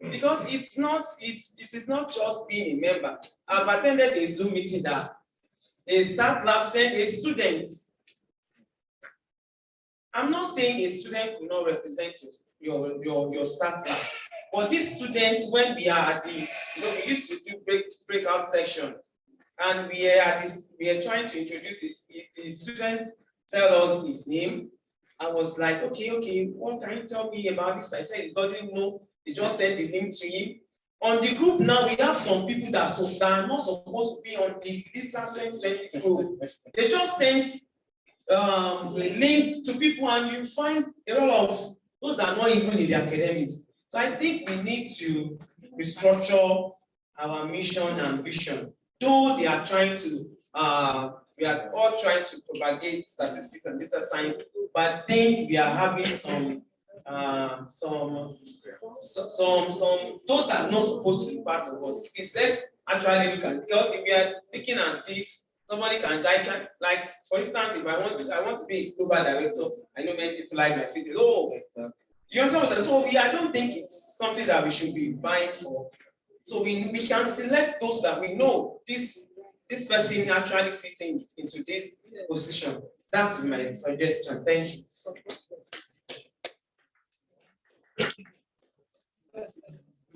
Because it is not just being a member. I've attended a Zoom meeting that a start lab sent a student. I'm not saying a student will not represent your start lab, but this student, when we are at the, we used to do breakout section, and we are trying to introduce the student tell us his name. I was like, okay, what can you tell me about this? I said he doesn't know. They just sent the link to him. On the group now, we have some people that are not supposed to be on the Lisa 2020 group. They just sent a link to people, and you find a lot of those are not even in the academics. So I think we need to restructure our mission and vision. Though they are trying to, we are all trying to propagate statistics and data science, but I think we are having some those that are not supposed to be part of us. Please let's actually look at, because if we are looking at this, somebody can die. Like for instance, if I want to be a global director, I know many people like my feet. Oh, you understand? So I don't think it's something that we should be vying for. So we can select those that we know this person actually fitting into this position. That's my suggestion. Thank you.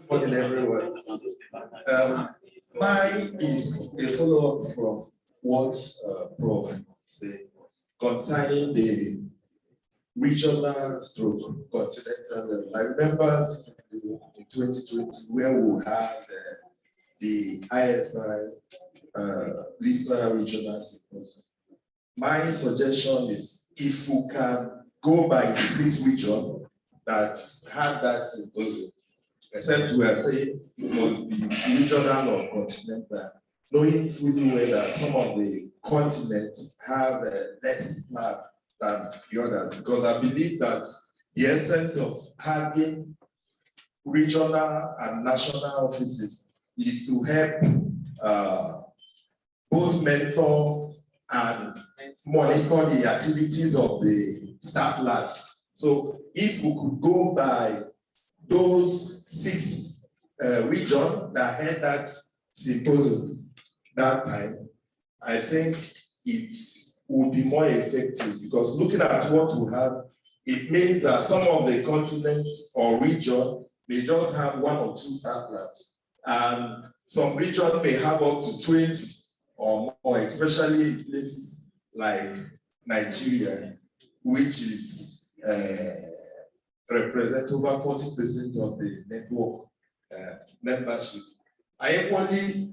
Good morning, everyone. Mine is a follow-up from what Prof said concerning the regional stroke continental level. I remember in 2020 where we had the ISI Lisa Regional Symposium. My suggestion is if we can go by the 6 region that had that symposium, except we are saying it must be regional or continental, knowing fully well that some of the continents have less lab than the others, because I believe that the essence of having regional and national offices is to help both mentor and monitor the activities of the staff labs. So if we could go by those 6 regions that had that symposium, that time, I think it would be more effective, because looking at what we have, it means that some of the continents or region may just have 1 or 2 staff labs, and some region may have up to 20 or more, especially in places like Nigeria, which is represent over 40% of the network membership. I equally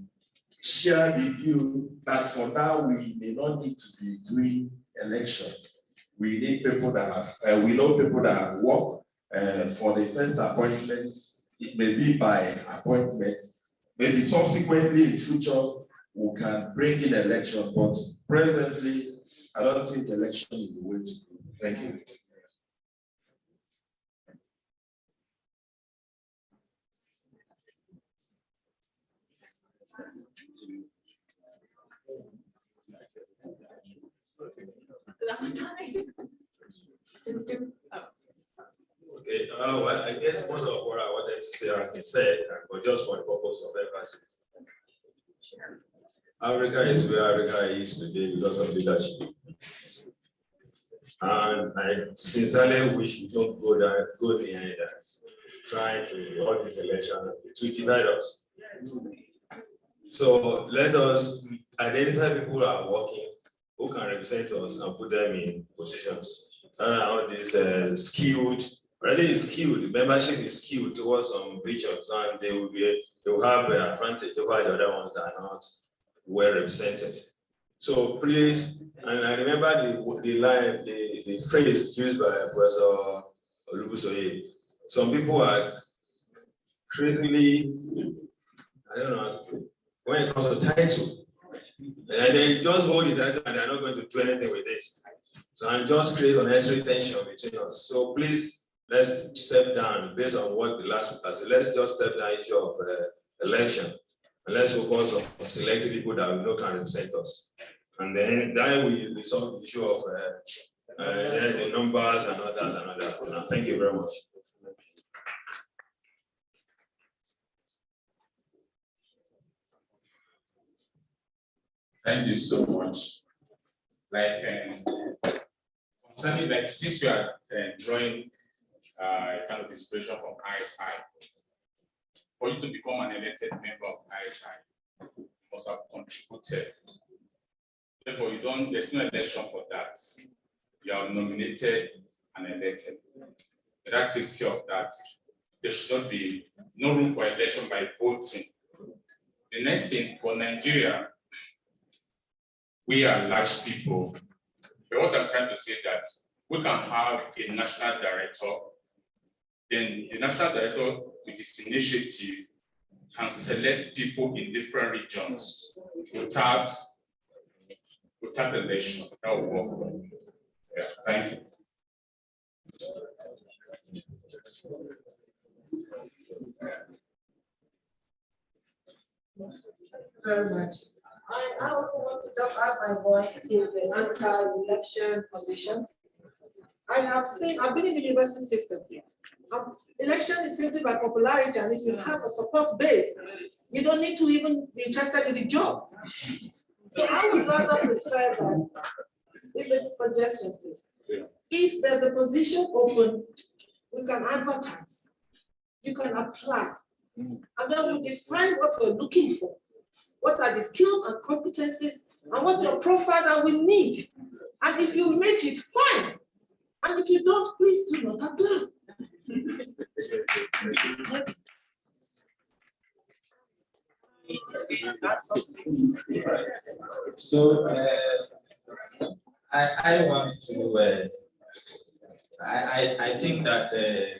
share the view that for now we may not need to be doing election. We need people that have, we know people that work for the first appointment. It may be by appointment. Maybe subsequently in future we can bring in election, but presently I don't think election is the way to go. Thank you. Okay, well, I guess most of what I wanted to say has been said, but just for the purpose of emphasis. Africa is where Africa is today because of leadership. And I sincerely wish you don't go behind that, trying to hold this election, it will divide us. So let us identify people who are working, who can represent us and put them in positions. All these skilled, already skilled, the membership is skilled towards some regions, and they will have an advantage over the other ones that are not well represented. So please, and I remember the phrase used by Professor Olubusoye. Some people are crazily, I don't know how to put it, when it comes to title, and they just hold the title and they're not going to do anything with this. So I'm just create unnecessary tension between us. So please, let's step down based on what the last speaker said. Let's just step down issue of election, and let's focus on selecting people that we know can represent us. And then that will resolve the issue of the numbers and all that. Thank you very much. Thank you so much. Like, concerning, like, since you are drawing kind of inspiration from ISI, for you to become an elected member of ISI, you must have contributed. Therefore, there's no election for that. You are nominated and elected. That takes care of that. There should not be no room for election by voting. The next thing, for Nigeria, we are large people. But what I'm trying to say is that we can have a national director, then the national director with his initiative can select people in different regions without election. That will work. Yeah, thank you. Very much. I also want to just add my voice to the anti-election position. I've been in the university system. Election is simply by popularity, and if you have a support base, you don't need to even be interested in the job. So I would rather prefer that, if it's a suggestion, please. If there's a position open, we can advertise. You can apply. And then we define what we're looking for. What are the skills and competencies, and what's your profile that we need? And if you meet it, fine. And if you don't, please do not apply. So I want to. I think that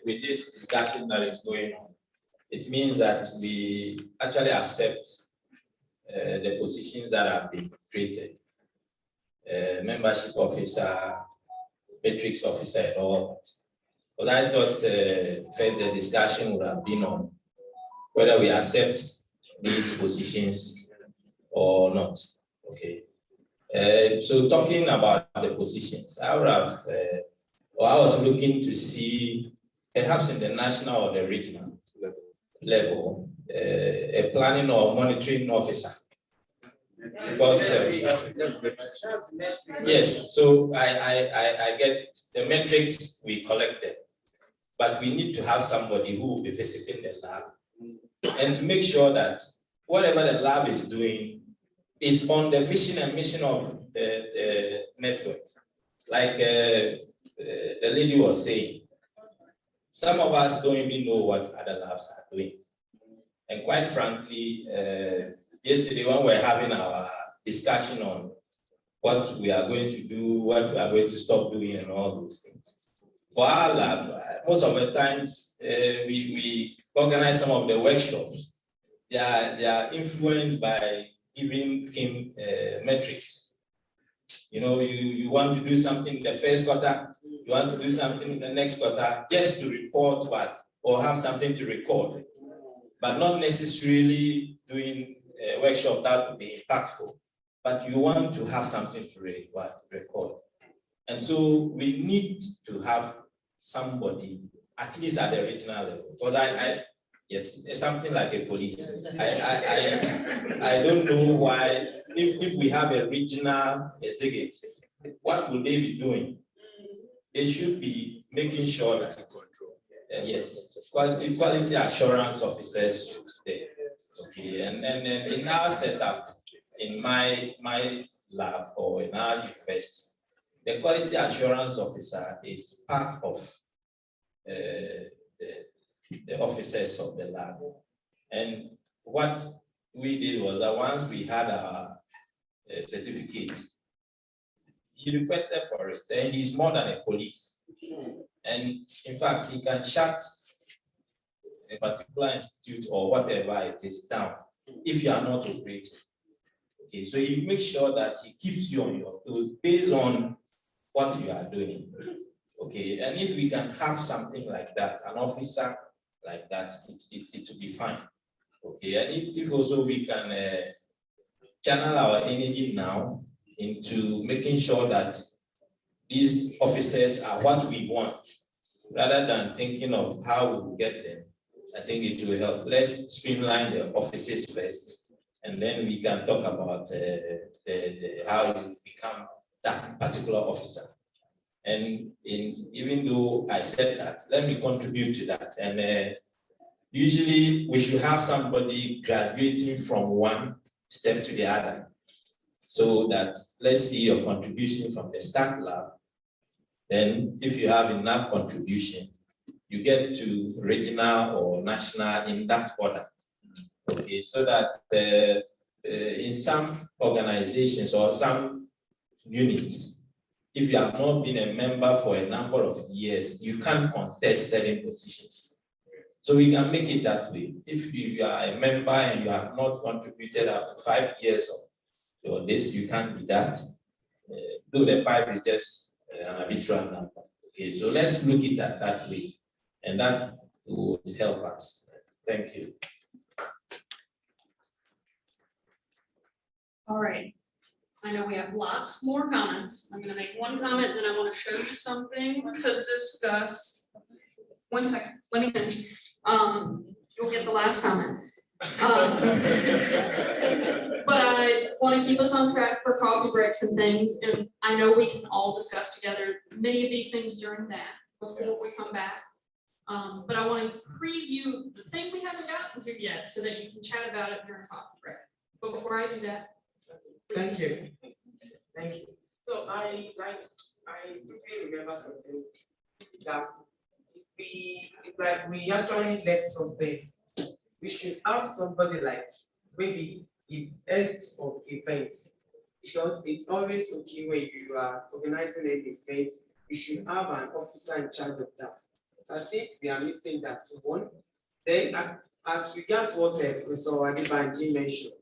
with this discussion that is going on, it means that we actually accept the positions that have been created, membership officer, matrix officer, and all that. But I thought first the discussion would have been on whether we accept these positions or not. Okay. So talking about the positions, I would have, or I was looking to see, perhaps in the national or the regional level, a planning or monitoring officer Because yes, so I get it. The metrics we collect them, but we need to have somebody who will be visiting the lab and to make sure that whatever the lab is doing is on the vision and mission of the network. Like the lady was saying, some of us don't even know what other labs are doing. And quite frankly, yesterday when we were having our discussion on what we are going to do, what we are going to stop doing and all those things. For our lab, most of the times we organize some of the workshops. They are influenced by giving metrics. You know, you want to do something in the first quarter, you want to do something in the next quarter, just to report what, or have something to record, but not necessarily doing a workshop that will be impactful, but you want to have something to record. And so we need to have somebody, at least at the regional level, because yes, something like a police. I don't know why, if we have a regional executive, what would they be doing? They should be making sure that yes, quality assurance officers should stay. Okay, and in our setup, in my lab or in our university, the quality assurance officer is part of the officers of the lab. And what we did was that once we had our certificate, he requested for it, and he's more than a police. And in fact, he can shut a particular institute or whatever it is down if you are not operating. Okay, so he makes sure that he keeps you on your toes based on what you are doing. Okay, and if we can have something like that, an officer like that, it will be fine. Okay, and if also we can channel our energy now into making sure that these officers are what we want, rather than thinking of how we will get them, I think it will help. Let's streamline the offices first, and then we can talk about how you become that particular officer. And even though I said that, let me contribute to that. And usually we should have somebody graduating from one step to the other, so that let's see your contribution from the start lab. Then if you have enough contribution, you get to regional or national in that order. Okay, so that in some organizations or some units, if you have not been a member for a number of years, you can't contest certain positions. So we can make it that way. If you are a member and you have not contributed up to 5 years of this, you can't be that. Though the 5 is just an arbitrary number. Okay, so let's look at that that way, and that would help us. Thank you. All right. I know we have lots more comments. I'm going to make one comment, then I want to show you something to discuss. 1 second, let me finish. You'll get the last comment. But I want to keep us on track for coffee breaks and things, and I know we can all discuss together many of these things during that before we come back. But I want to preview the thing we haven't gotten to yet so that you can chat about it during coffee break. But before I do that, thank you. Thank you. So I quickly remember something that it's like we actually left something. We should have somebody like maybe the head of events, because it's always okay when you are organizing an event, you should have an officer in charge of that. So I think we are missing that one. Then as regards what Professor Adebanji mentioned,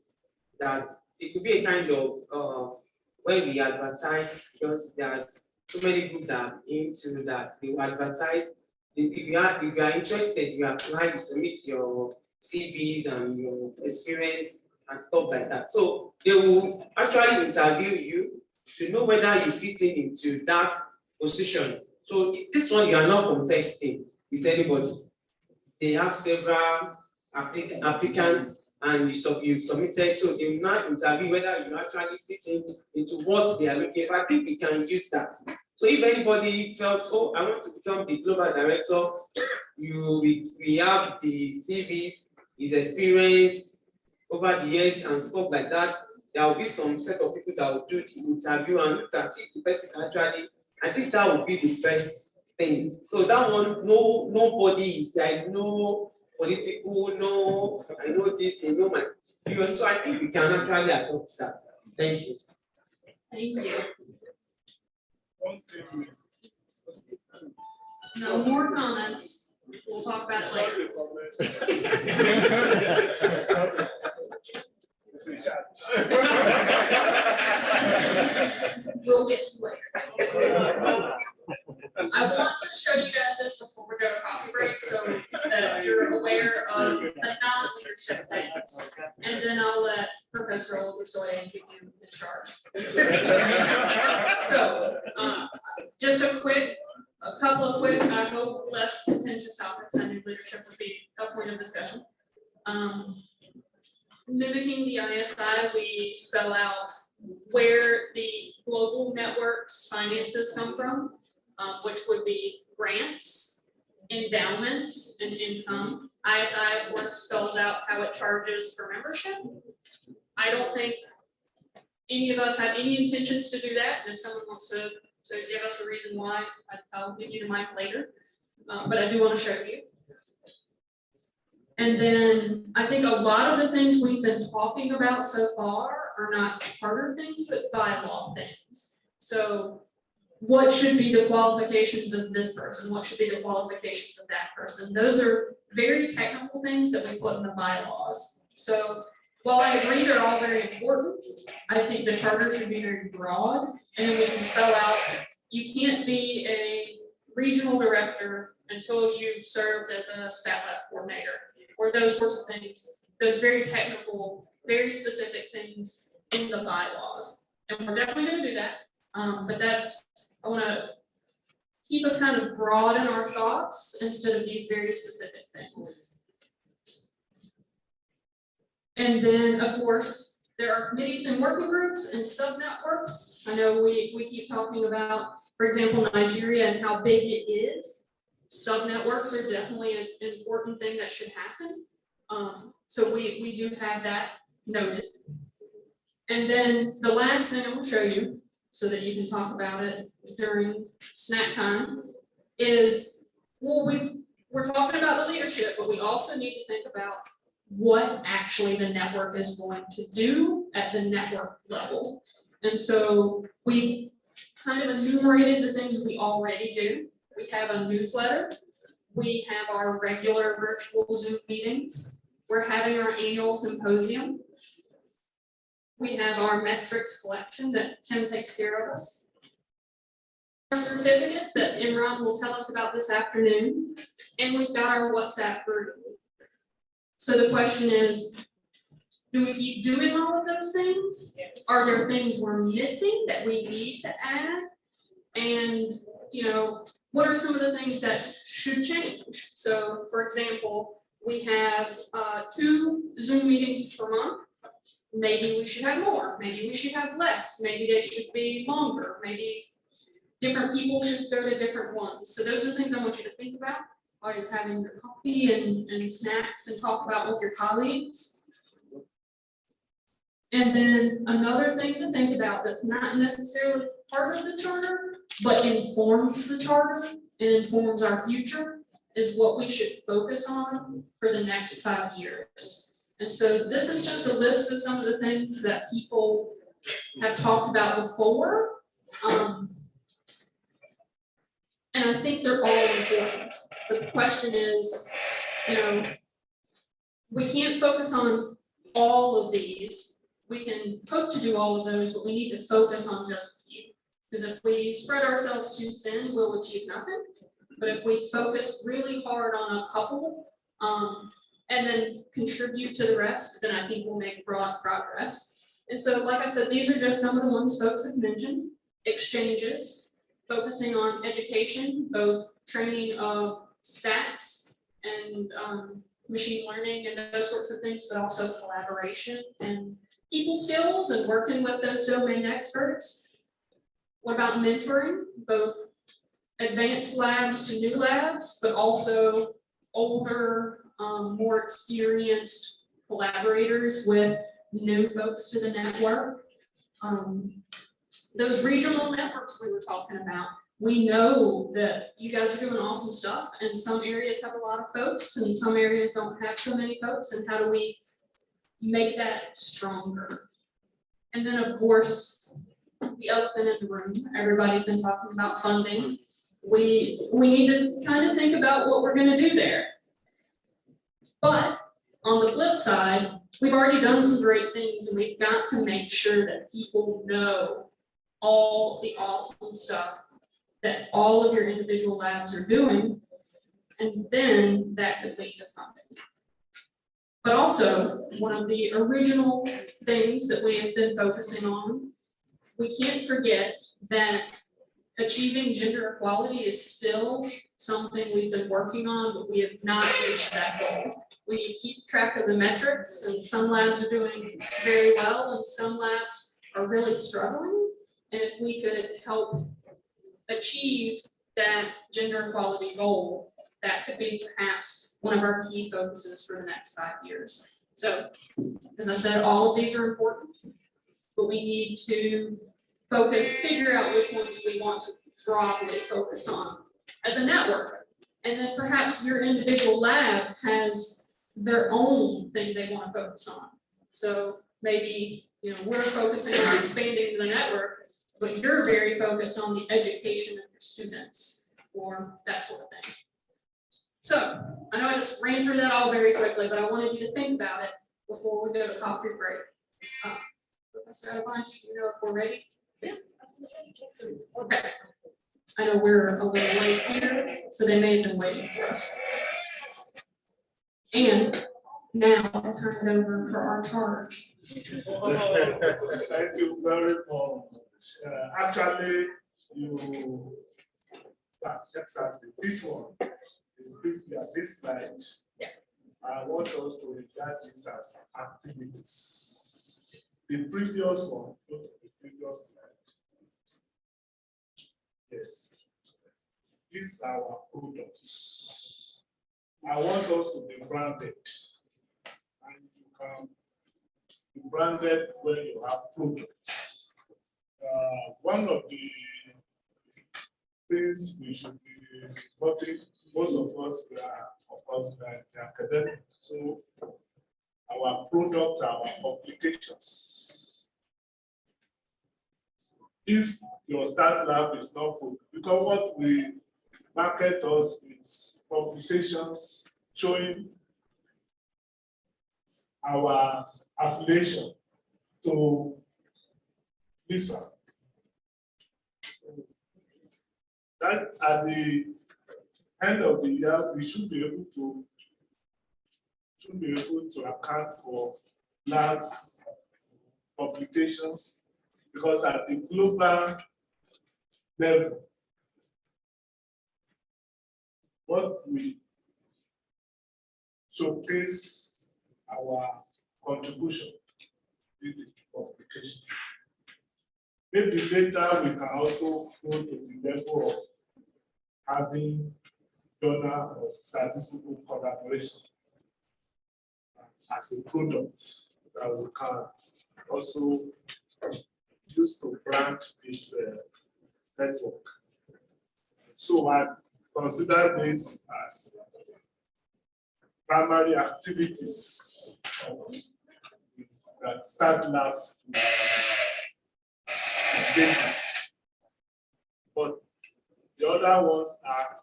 that it could be a kind of when we advertise, because there's so many groups that are into that, they will advertise. If you are interested, you apply, you submit your CVs and your experience and stuff like that. So they will actually interview you to know whether you fit into that position. So this one you are not contesting with anybody. They have several applicants and you submitted, so they will now interview whether you actually fit into what they are looking for. I think we can use that. So if anybody felt, oh, I want to become the global director, we have the CVs, his experience over the years and stuff like that. There will be some set of people that will do the interview and look at if the person actually, I think that would be the first thing. So that one, there is no political, no, I know this, they know my view. So I think we can actually adopt that. Thank you. Thank you. No more comments. We'll talk about it later. We'll get to you later. I want to show you guys this before we go to coffee break so that you're aware of the non-leadership things. And then I'll let Professor Olusoye give you his charge. So just a couple of quick, I hope less contentious topics. I knew leadership would be a point of discussion. Mimicking the ISI, we spell out where the global network's finances come from, which would be grants, endowments, and income. ISI, of course, spells out how it charges for membership. I don't think any of us have any intentions to do that. And if someone wants to give us a reason why, I'll give you the mic later. But I do want to show you. And then I think a lot of the things we've been talking about so far are not charter things, but bylaw things. So what should be the qualifications of this person? What should be the qualifications of that person? Those are very technical things that we put in the bylaws. So while I agree they're all very important, I think the charter should be very broad, and we can spell out, you can't be a regional director until you've served as a stat lab coordinator, or those sorts of things, those very technical, very specific things in the bylaws. And we're definitely gonna do that, but that's, I wanna keep us kind of broad in our thoughts instead of these very specific things. And then, of course, there are committees and working groups and sub-networks. I know we keep talking about, for example, Nigeria and how big it is. Sub-networks are definitely an important thing that should happen. So we do have that noted. And then the last thing I'm gonna show you, so that you can talk about it during snack time, is, well, we're talking about the leadership, but we also need to think about what actually the network is going to do at the network level. And so we kind of enumerated the things we already do. We have a newsletter. We have our regular virtual Zoom meetings. We're having our annual symposium. We have our metrics collection that Tim takes care of us. Our certificate that Nkrumah will tell us about this afternoon. And we've got our WhatsApp group. So the question is, do we keep doing all of those things? Are there things we're missing that we need to add? And, you know, what are some of the things that should change? So, for example, we have 2 Zoom meetings per month. Maybe we should have more. Maybe we should have less. Maybe they should be longer. Maybe different people should go to different ones. So those are things I want you to think about while you're having your coffee and snacks and talk about with your colleagues. And then another thing to think about that's not necessarily part of the charter, but informs the charter and informs our future, is what we should focus on for the next 5 years. And so this is just a list of some of the things that people have talked about before. And I think they're all important. But the question is, you know, we can't focus on all of these. We can hope to do all of those, but we need to focus on just a few. Because if we spread ourselves too thin, we'll achieve nothing. But if we focus really hard on a couple, and then contribute to the rest, then I think we'll make broad progress. And so, like I said, these are just some of the ones folks have mentioned. Exchanges, focusing on education, both training of stats and machine learning and those sorts of things, but also collaboration and people skills and working with those domain experts. What about mentoring, both advanced labs to new labs, but also older, more experienced collaborators with new folks to the network. Those regional networks we were talking about, we know that you guys are doing awesome stuff and some areas have a lot of folks and some areas don't have so many folks, and how do we make that stronger? And then of course, the elephant in the room, everybody's been talking about funding. We need to kind of think about what we're gonna do there. But on the flip side, we've already done some great things and we've got to make sure that people know all the awesome stuff that all of your individual labs are doing, and then that could lead to funding. But also, one of the original things that we have been focusing on, we can't forget that achieving gender equality is still something we've been working on, but we have not reached that goal. We keep track of the metrics, and some labs are doing very well, and some labs are really struggling. And if we could help achieve that gender equality goal, that could be perhaps one of our key focuses for the next 5 years. So, as I said, all of these are important, but we need to figure out which ones we want to broadly focus on as a network. And then perhaps your individual lab has their own thing they want to focus on. So maybe, we're focusing on expanding the network, but you're very focused on the education of your students or that sort of thing. So I know I just ran through that all very quickly, but I wanted you to think about it before we go to coffee break. Professor Adebonji, do you know if we're ready? Yeah. Okay. I know we're a little late here, so they may have been waiting for us. And now I'll turn it over for our charge. Thank you very much. Actually, exactly this one, this slide, I want us to regard this as activities. The previous one, go to the previous slide. Yes. These are our products. I want us to be branded. And you can be branded when you have products. One of the things we should be working, most of us are, of course, academic, so our products are our publications. If your start lab is not good, because what we market us is publications showing our affiliation to LISA. That at the end of the year, we should be able to account for labs publications, because at the global level, what we showcase our contribution in the publication. Maybe later we can also go to the level of having journal of statistical collaboration as a product that we can also use to brand this network. So I consider this as primary activities that start labs data. But the other ones are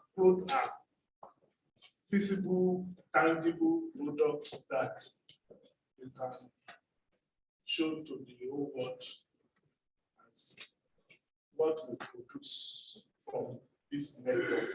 feasible, tangible products that you can show to the whole world as what we produce from this network.